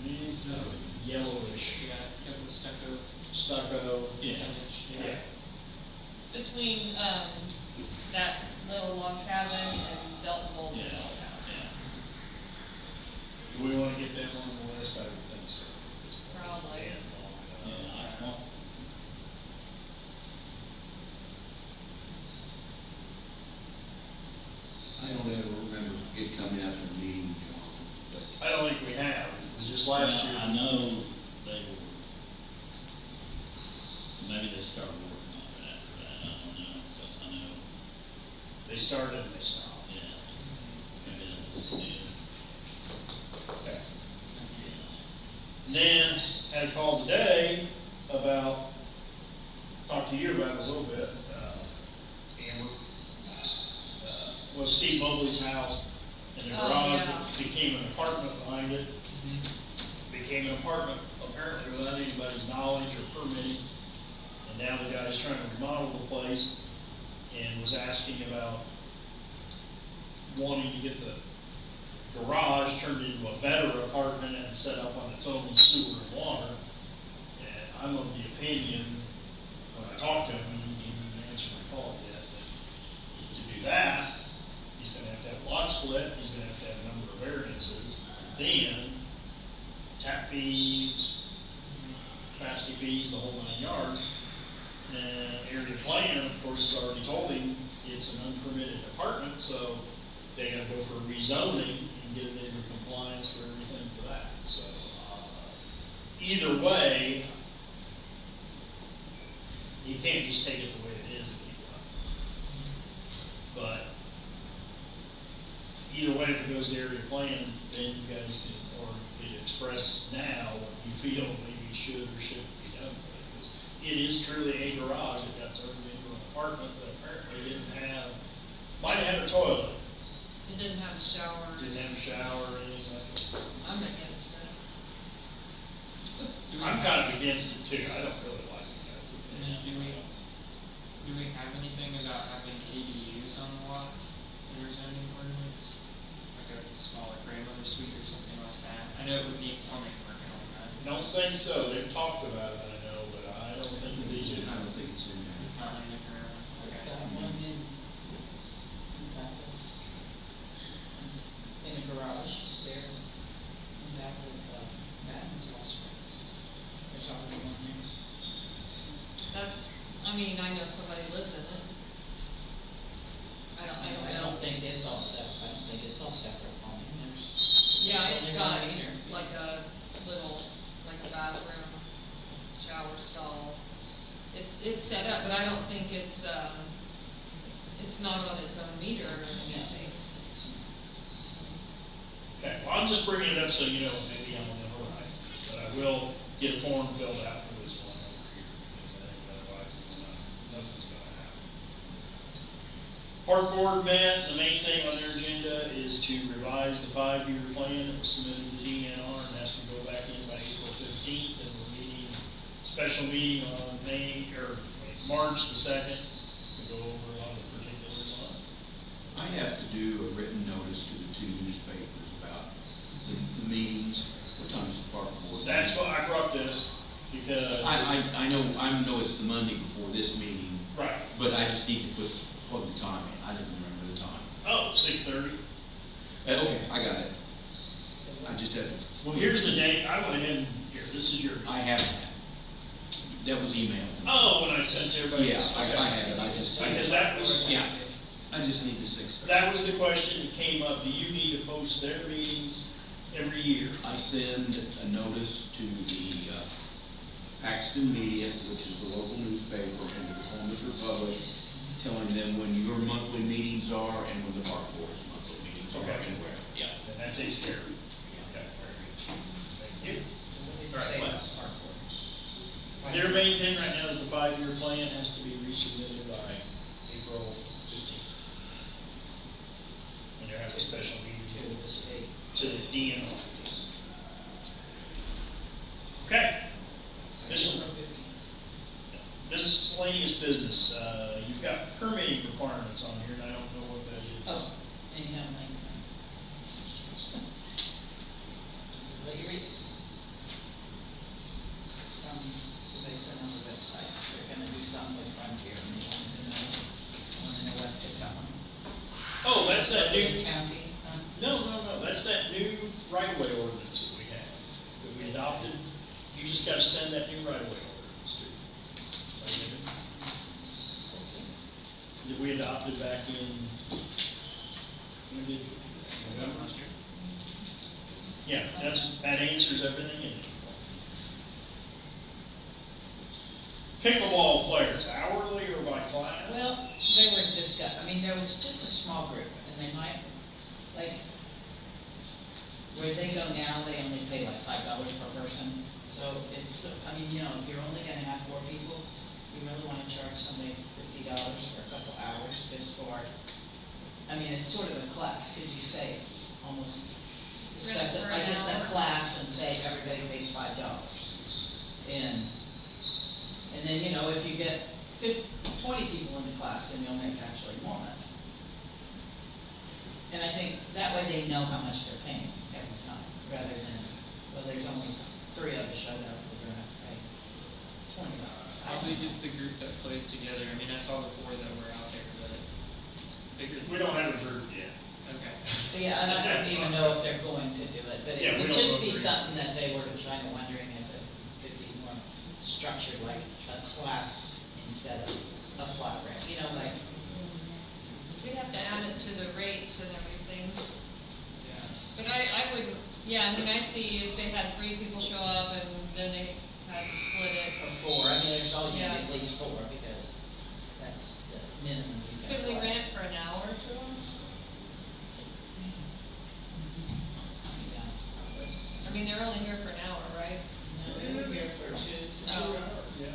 It's just yellowish, Yeah, it's got the stucco stucco. Yeah. finish. Yeah. Between, that little log cabin and Delta Boulder's Yeah. old house. Do we want to get them on the list? I would think so. Probably. there. Yeah, I thought, I don't ever remember it coming up in a meeting, John, but I don't think we have. It was just last well, year. I know they were, maybe they started working on it after that, I don't know, because I know, They started and they stopped. yeah. Maybe that was the deal. Okay. Yeah. And then had a call today about, talked to you about it a little bit, Amber. Was Steve Mobley's house and the Oh, garage yeah. became an apartment behind it. Became an apartment apparently without anybody's knowledge or permitting. And now the guy's trying to remodel the place and was asking about wanting to get the garage turned into a better apartment and set up on its own sewer and water. And I'm of the opinion, when I talked to him, he didn't even answer my call yet, that to do that, he's gonna have to have lot split, he's gonna have to have a number of variances, then tap fees, capacity fees, the whole 9 yards. And area plan, of course, has already told him it's an unpermitted apartment, so they gotta go for rezoning and get it into compliance for everything for that. So, either way, you can't just take it the way it is and keep it up. But either way, if it goes to area plan, then you guys can, or can express now what you feel maybe should or shouldn't be done with it. 'Cause it is truly a garage, it got turned into an apartment, but apparently didn't have, might have had a toilet, It didn't have a shower. didn't have a shower or anything like that. I'm against it. I'm kind of against it too, I don't really like it. And then do we have anything about having ADUs on the lot in our zoning ordinance? Like a smaller grandmother suite or something like that? I know it would need plumbing work and all that. Don't think so, they've talked about it, I know, but I don't think it is. I don't think it's in there. It's not in the current one, okay. Got one in back of, in a garage there, in back of, Madden's house. There's already one there. That's, I mean, I know somebody lives in it. I don't know. Think it's all separate, I don't think it's all separate plumbing, there's. Yeah, there's it's only got one meter. like a little, like a bathroom, shower stall. It's set up, but I don't think it's not on its own meter or anything. Okay, well, I'm just bringing it up so you know, maybe I'm on the horizon, but I will get a form filled out for this one over here, because I think otherwise it's not, nothing's gonna happen. Park board met, the main thing on their agenda is to revise the 5-year plan that was submitted to DNR and has to go back in by April 15th, and we're meeting, special meeting on March the 2nd, to go over a lot of the particulars on it. I have to do a written notice to the 2 newspapers about the meetings. What time is the park board? That's why I brought this, because. I know it's the Monday before this meeting, Right. but I just need to plug the time in. I didn't remember the time. Oh, 6:30. Okay, I got it. I just had to. Well, here's the date. I went ahead and, here, this is yours. I have that. That was emailed. Oh, when I sent to everybody. Yeah, I have it. I just. Because that was, Yeah, I just need the 6:30. that was the question that came up. Do you need to post their meetings every year? I send a notice to the Paxton Media, which is the local newspaper in the Columbus Republic, telling them when your monthly meetings are and when the park board's monthly meetings are Okay. and where. Yeah. And that takes care of it. Okay, very good. Thank you. What did you say about the park board? Their main thing right now is the 5-year plan has to be resubmitted by April 15th. And you have a special meeting To the state. to the DNR. Okay. Miscellaneous business, you've got permitting requirements on here, and I don't know what that is. Oh, anyhow, like, let you read it. So they said on the website, they're gonna do something with Frontier, and they wanted to know what they're going. Oh, that's that Frontier new, County, huh? no, that's that new right-of-way ordinance that we have, that we adopted. You just gotta send that new right-of-way ordinance to. That we adopted back in, when did, November? Last year? Yeah, that answers everything in it. Pickleball players, hourly or by class? Well, they were I mean, there was just a small group, and they might, like, where they go now, they only pay like $5 per person. So it's, I mean, you know, if you're only gonna have 4 people, you really wanna charge somebody $50 for a couple hours just for, I mean, it's sort of a class, could you say, almost discuss it For like an it's a hour. class and say everybody pays $5. And then, you know, if you get 20 people in the class, then you'll make actually more money. And I think that way they know how much they're paying every time, rather than, well, there's only 3 of us showed up, we're gonna have to pay $20. How big is the group that plays together? I mean, I saw the 4 that were out there, but it's bigger than. We don't have a group yet. Okay. Yeah, and I don't even know if they're going to do it, but Yeah, it we would don't just know be if they're- something that they were kind of wondering if it could be more structured, like a class instead of a flat rate, you know, like, We'd have to add it to the rates and everything. Yeah. But I would, yeah, I mean, I see if they had 3 people show up and then they had to split it. or 4, I mean, there's always gonna be Yeah. at least 4, because that's the minimum you can. Could we apply. rent it for an hour to them? Yeah, probably. I mean, they're only here for an hour, right? No, they were here for 2. Oh. Yeah,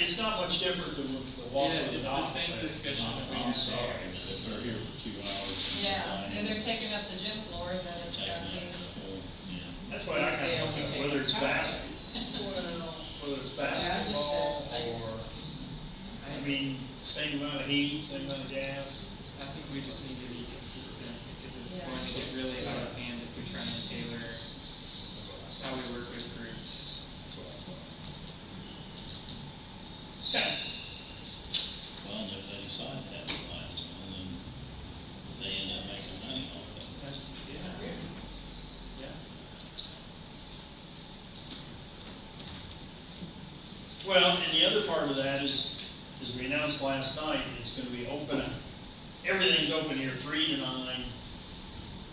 it's not much different than the walk Yeah, with the it's the dog. same thing. discussion that we I'm had sorry, there. but if they're here for 2 hours. Yeah, and they're taking up the gym floor, then it's gotta be. Yeah. That's why I kind of look at whether it's basketball, whether it's basketball I just- or, I mean, same amount of heat, same amount of gas. I think we just need to be consistent because it's Yeah. going to get really out of hand if we try and tailor how we work with groups. Okay. Well, and if they decide to have the last one, then they end up making money off of it. That's, yeah. Well, and the other part of that is, as we announced last night, it's gonna be open, everything's open here 3 to 9,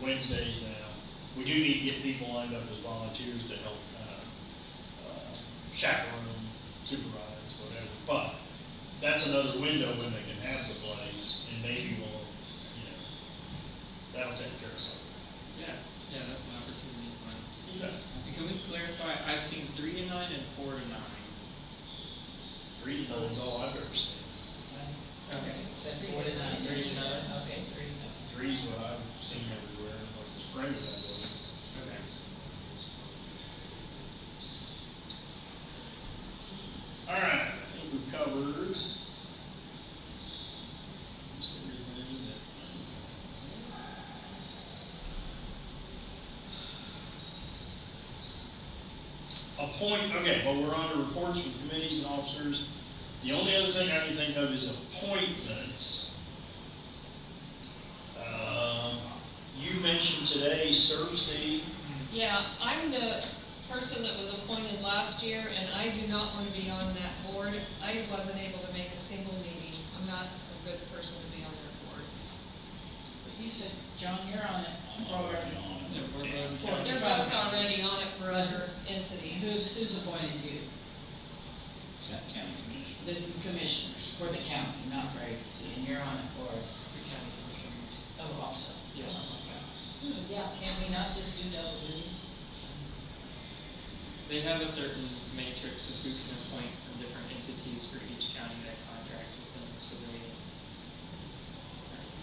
Wednesdays now. We do need to get people lined up as volunteers to help, chaperone, supervise, whatever. But that's another window when they can have the place, and maybe we'll, that'll take care of something. Yeah, that's an opportunity for it. Exactly. And can we clarify, I've seen 3 to 9 and 4 to 9. 3 to 9 is all I've ever seen. Okay. Said 4 to 9. 3 to 9. Okay, 3 to 9. 3 is what I've seen everywhere, like the spring of that was. Okay. All right, I think we've covered just everything okay, well, we're on to reports from committees and officers. The only other thing I can think of is appointments. You mentioned today Cersei. Yeah, I'm the person that was appointed last year, and I do not want to be on that board. I wasn't able to make a single meeting. I'm not a good person to be on their board. But you said, John, you're on it. I'm already on it. Yeah, we're both For- They're both already on it for other entities. Who's appointed you? County commissioner. The commissioners, for the county, not for agency, and you're on it for, The county commissioners. oh, also. Yes. Yeah, can we not just do double duty? They have a certain matrix of who can appoint from different entities for each county that contracts with them, so they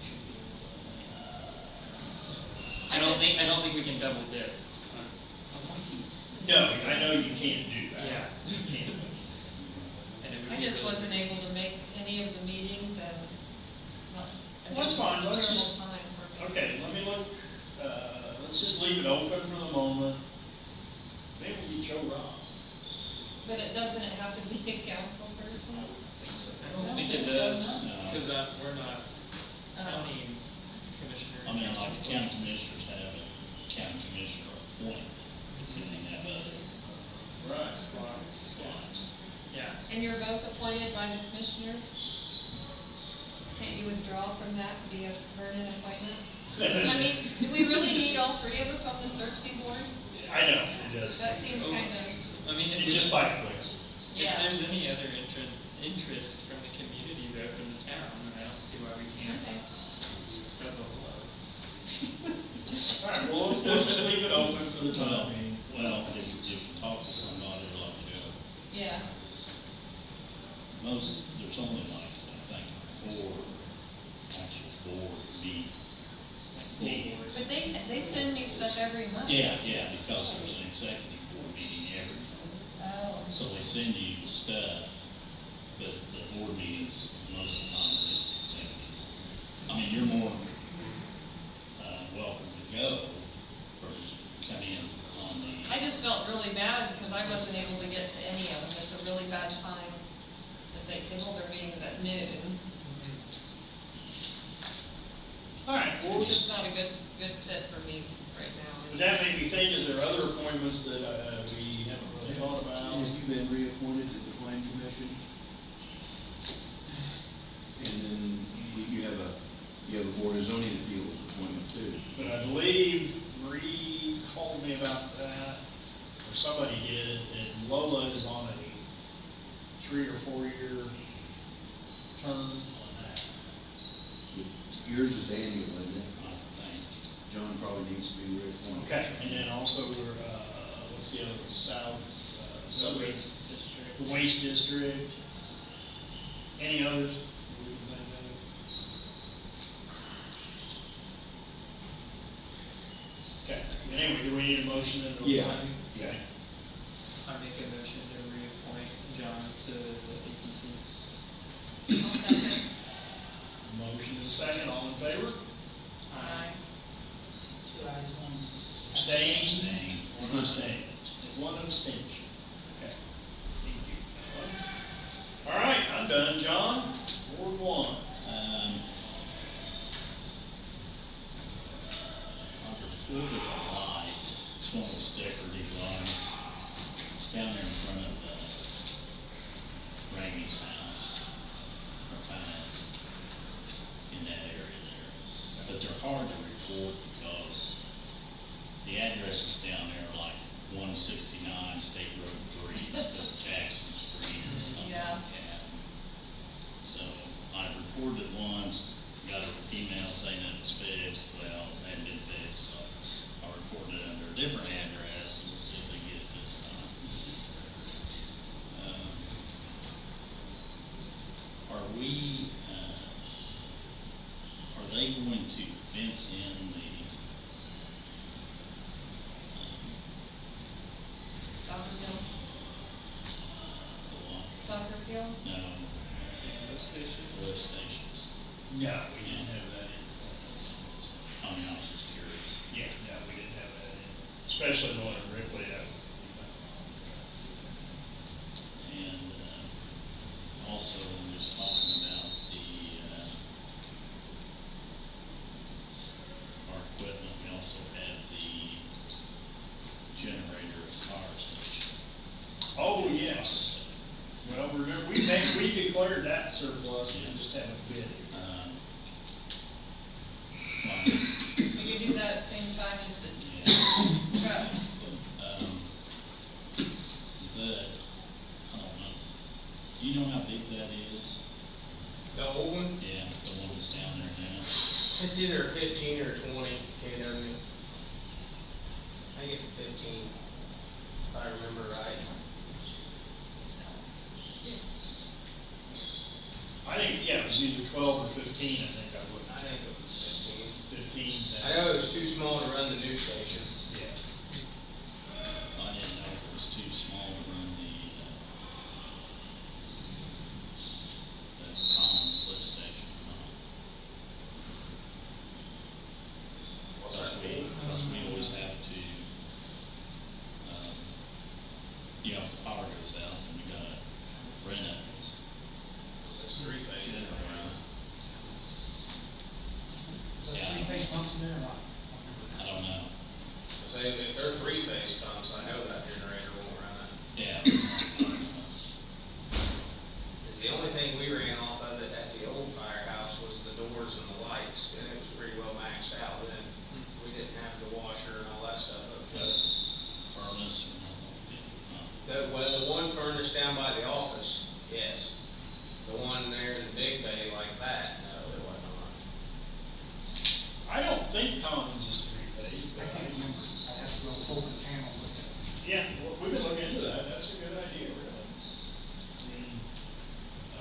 should be able to. I don't think we can double dip on appointees. No, I know you can't do that. Yeah. You can't. And it would I be just really- wasn't able to make any of the meetings, and well, it That's just fine, was let's a just- terrible time for me. Okay, let me look, let's just leave it open for the moment. Maybe we Joe Rob. But doesn't it have to be a council person? I don't think it think so, does, no. because we're not county commissioner. I mean, like the county commissioners have a county commissioner appointed, and they have other Right. slots. Yeah. And you're both appointed by the commissioners? Can't you withdraw from that via Vernon appointment? I mean, do we really need all 3 of us on the Cersei board? I know, it does. That seems kind of, I mean, It's just by coincidence. If Yeah. there's any other interest from the community though, from the town, then I don't see why we can't okay. double load. All right, well, we'll just leave it open for the time being. Well, if you talk to somebody like Joe, Yeah, there's only like, I think, 4 actual boards meet. Boards. but they send me stuff every month. Yeah, because there's an executive board meeting every month. Oh, So they send you the stuff, but the board meetings, most of the time, are just executive. I mean, you're more, welcome to go, or just come in on the. I just felt really bad because I wasn't able to get to any of them. It's a really bad time that they hold their meetings at noon. well, It's just not a good fit for me right but now. that made me think, is there other appointments that, we haven't really thought about? Have you been reappointed to the plan commission? And then you have a board of zoning appeals appointment too. But I believe Bree called me about that, or somebody did, and Lola is on a 3 or 4 year term on that. Yours is annual, isn't it? I think. John probably needs to be reappointed. Okay, and then also we're, what's the other one, South, The waste district. the Waste District. Any others? Okay, anyway, do we need a motion then? Yeah. Okay. I make a motion to reappoint John to the APC. I'll second. Motion and second, all in favor? Aye. 2 ayes, 1. Abstain? Abstain. One abstain. One abstention. Okay. Thank you. All right, I'm done, John. Ward 1. I've reported a light, it's one of those decorative lights. It's down there in front of, Ramey's house. Or kind of in that area there. But they're hard to report because the addresses down there are like 169 State Road 3 instead of Jackson Street or something Yeah. like that. So I reported it once, got an email saying that it was fixed. Well, it hadn't been fixed, so I reported it under a different address and we'll see if they get it this time. Are we, are they going to fence in the, Soccer field? the what? Soccer field? No, Lift station. lift stations? No, we didn't have that in. I mean, I was just curious. Yeah, no, we didn't have that in, especially the one in Ripley. And, also, we was talking about our equipment, we also have the generator at the fire station. Oh, yes. Well, remember, we declared that surplus, we just haven't bid it. Well, We could do that at the same time as the yeah, truck. but, I don't know, do you know how big that is? The old one, Yeah, the one that's down there now. it's either 15 or 20 KW. I think it's 15, if I remember right. I think, yeah, it was either 12 or 15, I think I would. I think it was 15. 15 cents. I know it was too small to run the new station. Yeah. I didn't know it was too small to run the common slip station. What's that mean? Because we always have to, you know, if the power goes out, then we gotta rent it. It's 3-phase. Generator. Is that Yeah. 3-phase pumps in there or not? I don't know. Say, if they're 3-phase pumps, I know that generator won't run it. Yeah. Cause the only thing we ran off of it at the old firehouse was the doors and the lights, and it was pretty well maxed out then. We didn't have the washer and all that stuff up Got there. furnace or nothing. The one furnace down by the office, yes. The one there in the big bay like that, no, it wasn't on. I don't think Commons is 3-phase, I but can't remember. I'd have to go pull the panel with it. yeah, well, we can look into that, that's a good idea, really.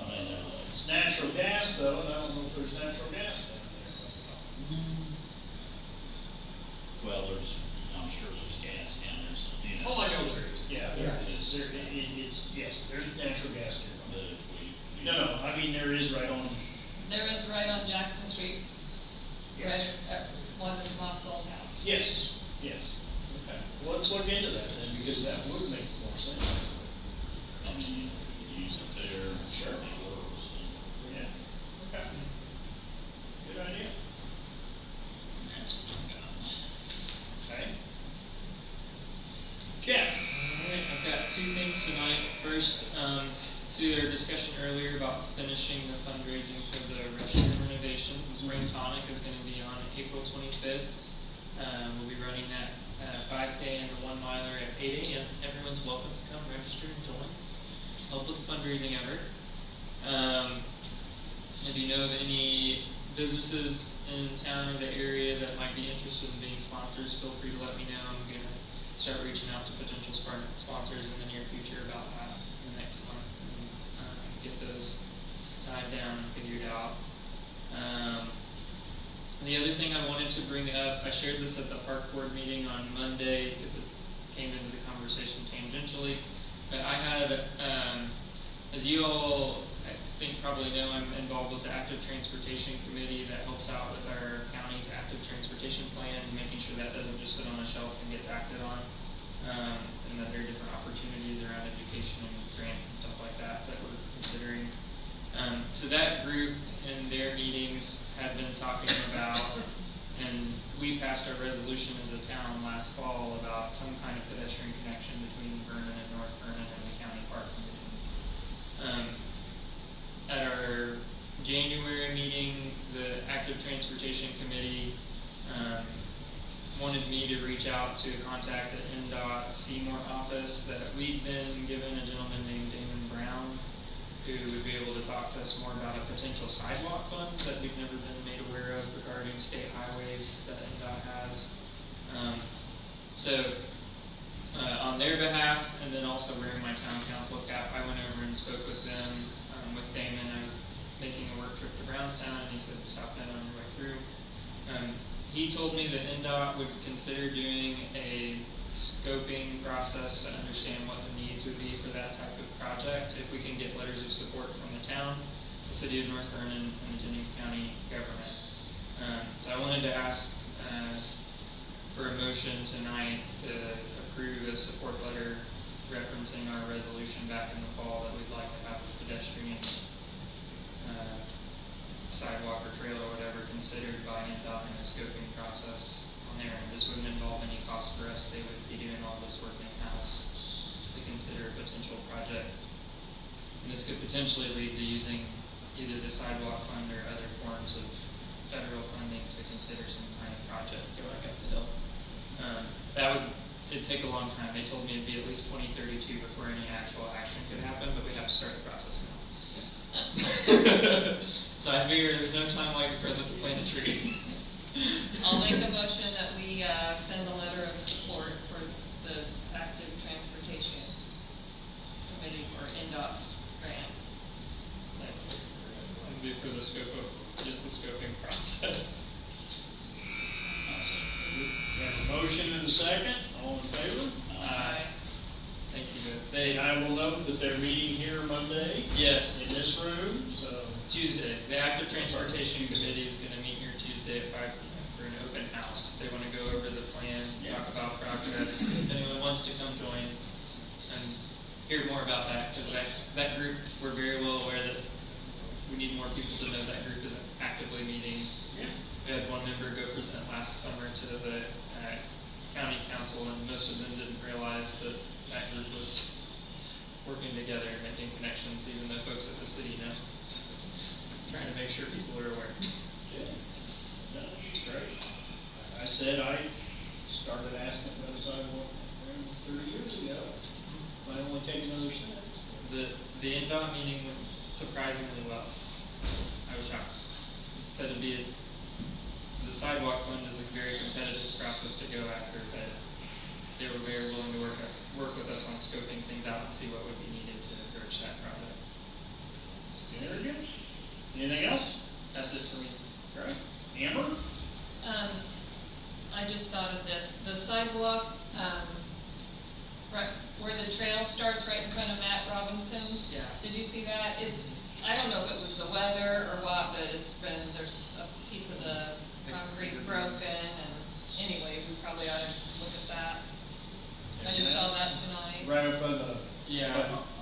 I mean, it's natural gas though, and I don't know if there's natural gas down there. Well, I'm sure there's gas down there, so, you know. Oh, I know there is, yeah, there Yeah. is, it's, yes, there's natural gas there. But if we. No, I mean, there is right on, There is right on Jackson Street, yes, right at one is Mom's old house. yes, yes. Okay, well, let's look into that then, because that would make more sense. I mean, you could use it there. Sure. It works. Yeah, okay. Good idea. items tonight. First, to our discussion earlier about finishing the fundraising for the restroom renovations. The spring tonic is going to be on April 25th. We'll be running that 5K and the 1 miler at 8 a.m. Everyone's welcome to come register and join. Help with the fundraising effort. If you know of any businesses in town or the area that might be interested in being sponsors, feel free to let me know. I'm going to start reaching out to potential sponsors in the near future about that in the next month and get those tied down and figured out. The other thing I wanted to bring up, I shared this at the park board meeting on Monday because it came into the conversation tangentially, but I had, as you all I think probably know, I'm involved with the Active Transportation Committee that helps out with our county's active transportation plan, making sure that doesn't just sit on a shelf and gets acted on, and that there are different opportunities around education and grants and stuff like that that we're considering. So that group in their meetings had been talking about, and we passed our resolution as a town last fall about some kind of pedestrian connection between Vernon and North Vernon and the county park. At our January meeting, the Active Transportation Committee wanted me to reach out to contact the NDOT Seymour office that we've been given a gentleman named Damon Brown, who would be able to talk to us more about a potential sidewalk fund that we've never been made aware of regarding state highways that NDOT has. On their behalf, and then also wearing my town council cap, I went over and spoke with them. With Damon, I was making a work trip to Brownstown, and he said, stop in on your way through. He told me that NDOT would consider doing a scoping process to understand what the needs would be for that type of project if we can get letters of support from the town, the city of North Vernon, and the Jennings County government. So I wanted to ask for a motion tonight to approve a support letter referencing our resolution back in the fall that we'd like to have a pedestrian sidewalk or trail or whatever considered by NDOT in the scoping process on there. And this wouldn't involve any cost for us. They would be doing all this work in-house to consider a potential project. And this could potentially lead to using either the sidewalk fund or other forms of federal funding to consider some kind of project going up the hill. It'd take a long time. They told me it'd be at least 2032 before any actual action could happen, but we have to start the process now. So I figure there's no time like the present to plant a tree. I'll make a motion that we send a letter of support for the Active Transportation Committee for NDOT's grant. That'd be for the scope of, just the scoping process. We have a motion and a second. All in favor? Aye. Thank you. And I will note that they're meeting here Monday Yes. in this room, so. Tuesday. The Active Transportation Committee is going to meet here Tuesday at 5 p.m. for an open house. They want to go over the plan, talk about progress. If anyone wants to come join and hear more about that, because that group, we're very well aware that we need more people to know that group is actively meeting. Yeah. We had one member go present last summer to the county council, and most of them didn't realize that that group was working together and making connections, even though folks at the city know. Trying to make sure people are aware. Yeah. No, that's great. I said I started asking about the sidewalk 30 years ago. Might only take another step. The NDOT meeting went surprisingly well. I was shocked. Said the sidewalk fund is a very competitive process to go after, but they were very willing to work with us on scoping things out and see what would be needed to approach that project. Very good. Anything else? That's it for me. Right. Amber? I just thought of this, the sidewalk, right where the trail starts right in front of Matt Robinson's. Yeah. Did you see that? I don't know if it was the weather or what, but there's a piece of the concrete broken, and anyway, we probably ought to look at that. I just saw that tonight. Right up by the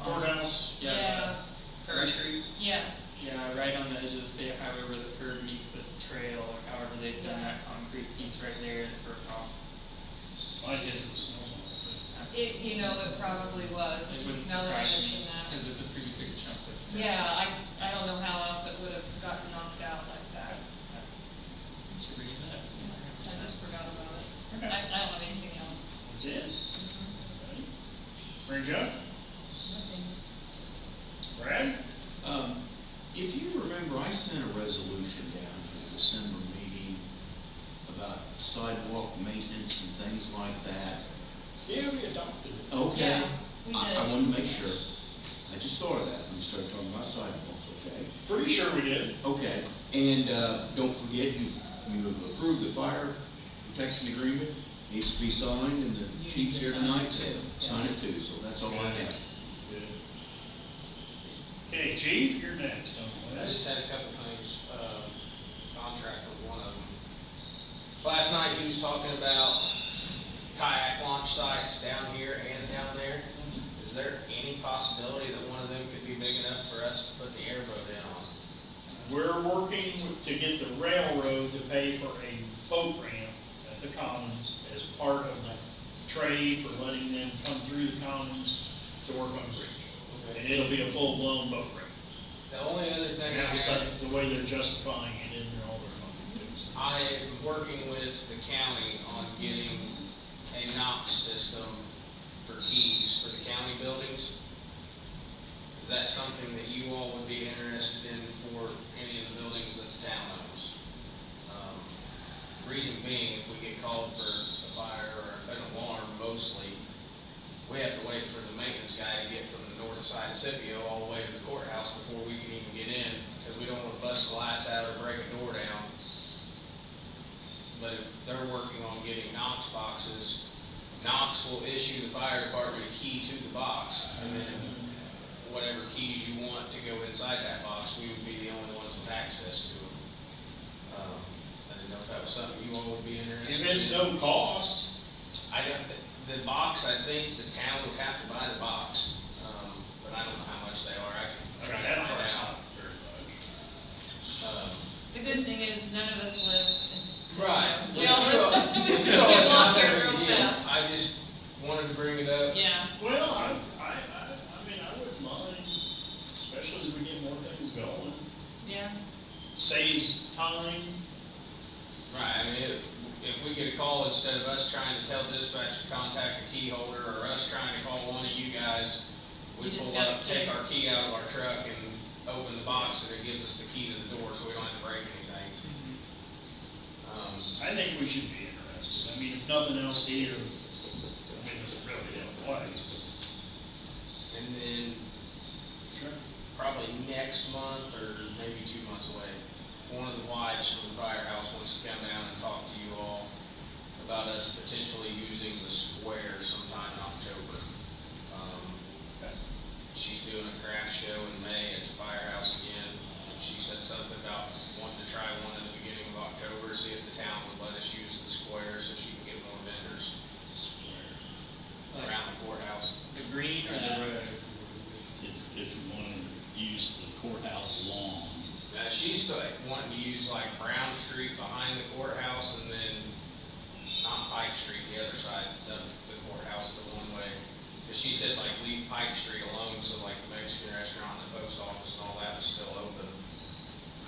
courthouse. Yeah. Prairie Street. Yeah. Yeah, right on the edge of the state highway where the curb meets the trail, or however they've done that concrete piece right there and broke off. I did it. It probably was, It wouldn't now that I surprise mention me, that. because it's a pretty big chunk of. Yeah, I don't know how else it would have gotten knocked out like that. Thanks for bringing that up. I just forgot about it. Okay. I don't have anything else. That's it. Mary Jo? Nothing. Brad? If you remember, I sent a resolution down for the December meeting about sidewalk maintenance and things like that. Yeah, we adopted it. Okay. Yeah, we I did. wanted to make sure. I just thought of that when we started talking about sidewalks, okay? Pretty sure we did. Okay, and, don't forget, you approved the fire protection agreement, needs to be signed, and the You chief's need to here sign tonight it to too. sign it too, so that's all I have. Good. Okay, Chief, you're next on the I list. just had a couple things, contract was one of them. Last night he was talking about kayak launch sites down here and down there. Is there any possibility that one of them could be big enough for us to put the airboat in on? We're working to get the railroad to pay for a boat ramp at the Commons as part of the trade for letting them come through the Commons to work on the bridge. And it'll be a full-blown boat ramp. The only other thing I That's had, the way they're justifying it in all their funding too. I am working with the county on getting a Knox system for keys for the county buildings. Is that something that you all would be interested in for any of the buildings that the town owns? Reason being, if we get called for a fire or an alarm mostly, we have to wait for the maintenance guy to get from the north side of Scipio all the way to the courthouse before we can even get in, because we don't want to bust glass out or break a door down. But if they're working on getting Knox boxes, Knox will issue the fire department a key to the box, and then whatever keys you want to go inside that box, we would be the only ones with access to them. I didn't know if that was something you all would be interested in. If it's no cost, I don't, the box, I think the town would have to buy the box, but I don't know how much they are, I can try to that find part's out. not very much. The good thing is none of us live in. Right. We all live, we You can know, it's walk not here very real big deal. fast. I just wanted to bring it up. Yeah, Well, I mean, I wouldn't mind, especially as we get more things going. yeah. Saves time. Right, I mean, if we get a call, instead of us trying to tell dispatch to contact the key holder, or us trying to call one of you guys, we You just pull up, gotta take keep- our key out of our truck and open the box, and it gives us the key to the door, so we don't have to break anything. I think we should be interested. I mean, if nothing else here, I mean, it's really in play. And then Sure. probably next month, or maybe 2 months away, one of the wives from the firehouse wants to come down and talk to you all about us potentially using the square sometime in October. Okay. She's doing a craft show in May at the firehouse again, and she said something about wanting to try one in the beginning of October, see if the town would let us use the square so she can get more vendors around the courthouse. The green or the red? If you want to use the courthouse lawn, She's like wanting to use like Brown Street behind the courthouse, and then not Pike Street, the other side of the courthouse, the one way. Cause she said like leave Pike Street alone, so like the Mexican restaurant and the post office and all that is still open.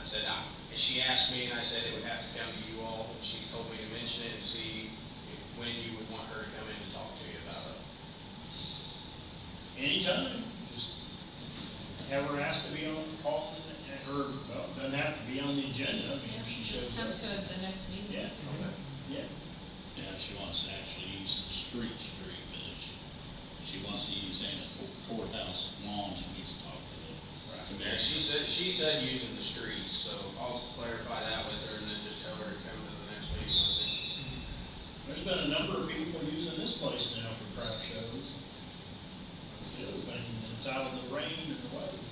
I said, and she asked me, and I said it would have to come to you all, and she told me to mention it and see when you would want her to come in and talk to you about it. Anytime. Just have her asked to be on the call, or, well, doesn't have to be on the agenda. I mean, if she shows Just come up. to it the next meeting. Yeah, yeah. if she wants to actually use the street, but if she wants to use any of the courthouse lawn, she needs to talk to the Yeah, commission. she said using the streets, so I'll clarify that with her and then just tell her to come to the next meeting with me. There's been a number of people using this place now for craft shows. That's the other thing, it's out of the rain and the weather.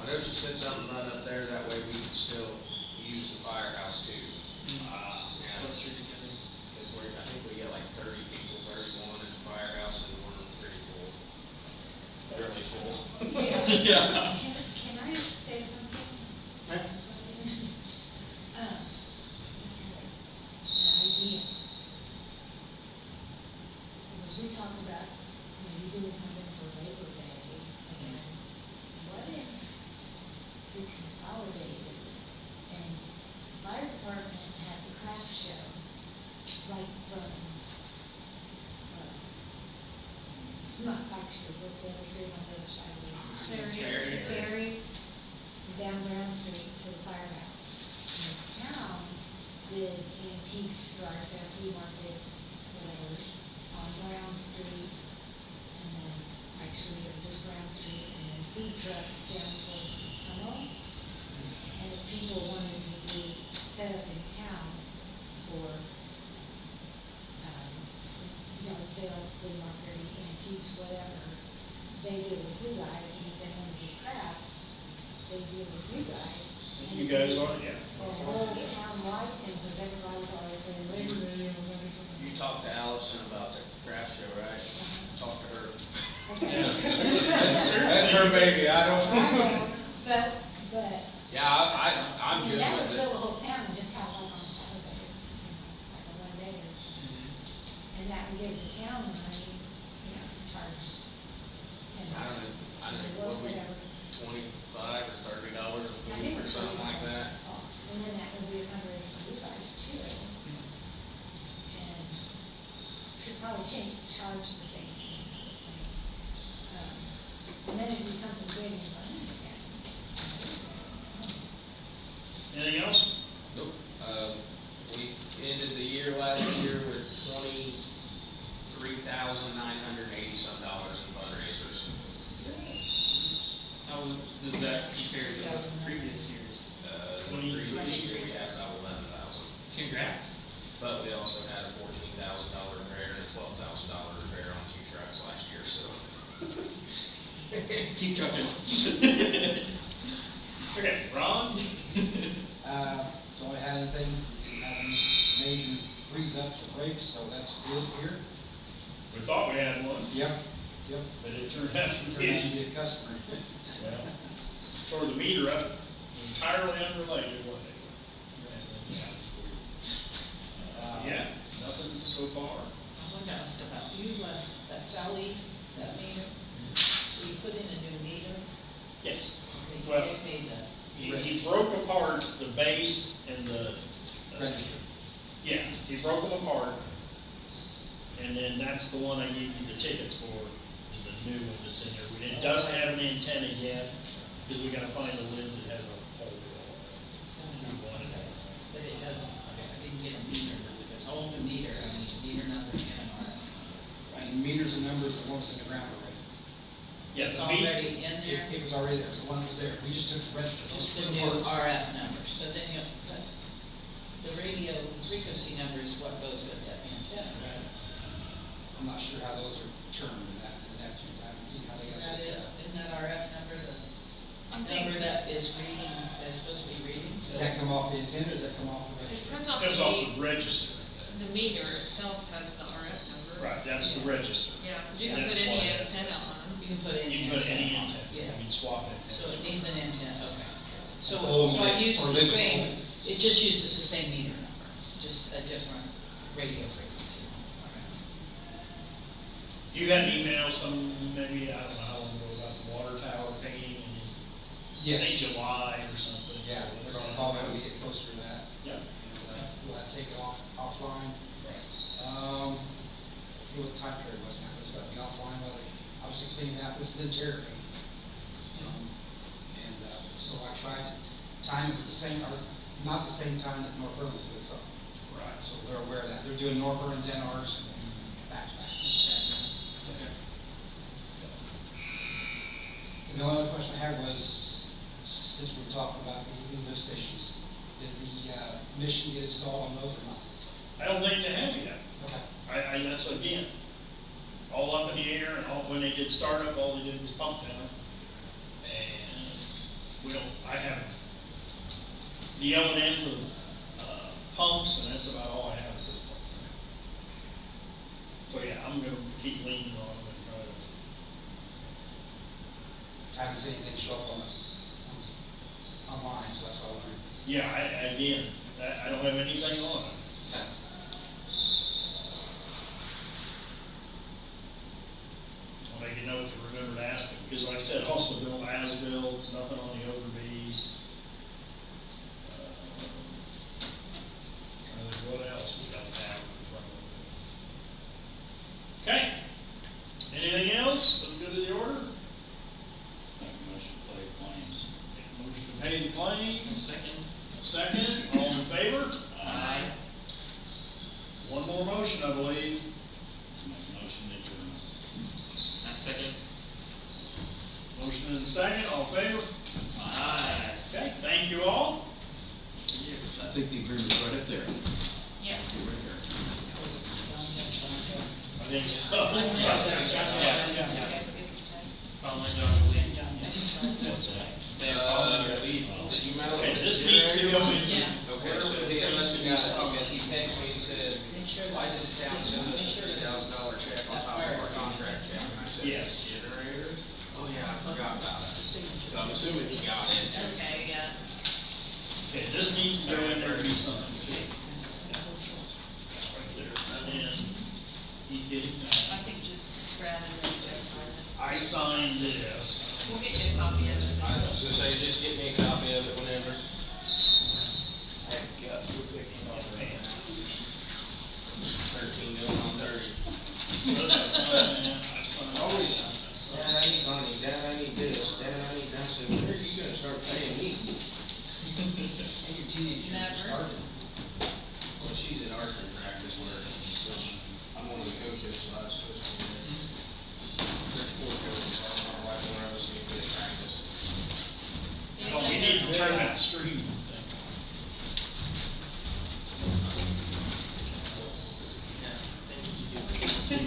I know she said something about up there, that way we can still use the firehouse too. Ah, Yeah, Closer together. because I think we get like 30 people, 31 at the firehouse, and we're pretty full. Fairly full. Yeah. Can I say something? Huh? This is an idea. Because we talked the other street on the other side of the. Ferry. Ferry, down Brown Street to the firehouse. And the town did antiques for our flea market, whatever, on Brown Street, and then actually just Brown Street, and then food trucks down towards the tunnel. And if people wanted to set up in town for, sale, flea market, antiques, whatever, they deal with you guys, and if they want to do crafts, they deal with you guys. And You guys are, yeah. For a whole town wide thing, because everybody's always saying, Labor Day, or whatever. You talked to Allison about the craft show, right? Talk to her. Okay. That's her baby, I don't. But. Yeah, I'm good That would with fill it. the whole town and just have like on Saturday, like a one day, and that would give the town the money, charge $10. I don't know, what we, Whatever. $25 or $30 a I think week or it's something like that. And then that would be a fundraiser for you guys too. And should probably charge the same thing. And then it'd be something big and fun again. Anything else? Nope. We ended the year last year with $23,980 some in fundraisers. How does that compare to previous years? The previous year we had about 11,000. Congrats. But we also had a $14,000 repair and a $12,000 repair on 2 trucks last year, so. Keep trucking. Okay, Ron? Don't have anything, didn't have any major freeze ups or breaks, so that's good here. We thought we had one, Yep, but it turned out to turned out to be, be a customer. well, tore the meter up entirely unrelated, wasn't it? Yeah, nothing so far. I want to ask about, you left that Sally, that meter, so you put in a new meter? Yes. Okay, Well, you made that. He broke apart the base and the. Register. Yeah, he broke them apart. And then that's the one I gave you the tickets for, is the new one that's in there. It doesn't have an antenna yet, because we gotta find a lid that has a hole. It's coming We up, wanted okay. it. But it doesn't, okay, I didn't get a meter, if it's holding a meter, I need a meter number and an RF. Right, and meters and numbers, the ones in the ground already. Yeah, It's the meter, already in there, It was already there, it was the one that was there, we just took the register. just the new RF number, so then you, the radio frequency number is what goes with that antenna, right? I'm not sure how those are termed in that, I haven't seen how they Isn't got that this it? set up. Isn't that RF number the I'm number thinking, that is reading, that's supposed to be reading? Does that come off the antenna, or does that come off the it register? comes off comes off the, the register. the meter itself has the RF number. Right, that's the register. Yeah, you can That's put any why it's- antenna on. You can put any You can put any antenna on it, antenna, yeah. you can swap it. So it needs an antenna, okay. So, Oh, so I use or the live it. same, it just uses the same meter number, just a different radio frequency. You got an email, maybe, I don't know how long ago, about the water tower painting in, I think Yes, July or something. yeah, So we're gonna follow it when we get closer to that. Yeah. And, we'll have to take it offline. Right. I forget what time period it was now, it's gotta be offline, whether, I was cleaning out, this is interior. So I tried to time it with the same, or not the same time that North Burns doing something. Right. So they're aware of that, they're doing North Burns and ours back to back. Okay. And the only other question I had was, since we were talking about the lift stations, did the mission get installed on those or not? I don't think they have yet. Okay. That's again, all up in the air, and all, when they did startup, all they did was pump down. And we don't, I have the O&M for the pumps, and that's about all I have at this point. So yeah, I'm gonna keep leaning on them and try to. I haven't seen anything show up online, so that's why I wondered. Yeah, again, I don't have anything on it. I'll make a note to remember to ask them, because like I said, also no as-bills, nothing on the overbees. Trying to think what else we got to have in front of them. Okay, anything else for the good of the order? for a motion, I believe. Make a motion to adjourn. I second. Motion and a second, all in favor? Aye. Okay, thank you all. I think the agreement's right up there. Yeah. Right there. I think so. Following John's lead. What's that? Say following your lead. Did you mail Okay, it? this needs to go in. Yeah. Okay, so he must have got, he texted me and said, why does the town send us a $50,000 check on top of our contract check? And I said, Yes. Generator? Oh, yeah, I forgot about it. So I'm assuming he got it. Okay, yeah. Okay, this needs to go in there to be signed. Right there. And then he's getting that. I think just Brad and then Joe signed it. I signed this. We'll get you a copy of it. I was gonna say, just get me a copy of it whenever. I got to pick it up. 13 going on 30. So that's signed, I signed. Always, Dad, I need money, Dad, I need this, Dad, I need that. I said, when are you gonna start paying me? Your teenage years Never. started. Well, she's in archery practice where, which I'm one of the coaches, so I was supposed to be there. There's 4 coaches, so I don't know why one of us need to practice. Oh, we need to turn that stream thing.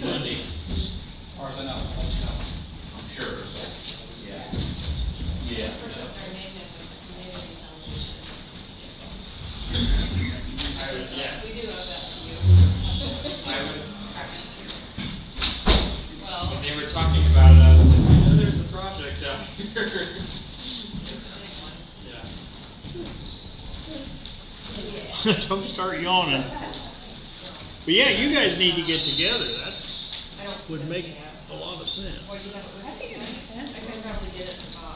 Monday, As far as I know, I'll let you know. I'm sure, so, yeah. Yeah. Put their name in with the community foundation. Yeah. We do owe that to you. I was happy to. Well, When they were talking about it, I was like, I know there's a project out here. it's a big one. Yeah. Don't start yawning. But yeah, you guys need to get together. That's, I don't. would think make we have. a lot of sense. Or you have it with. I think it makes sense. I could probably get it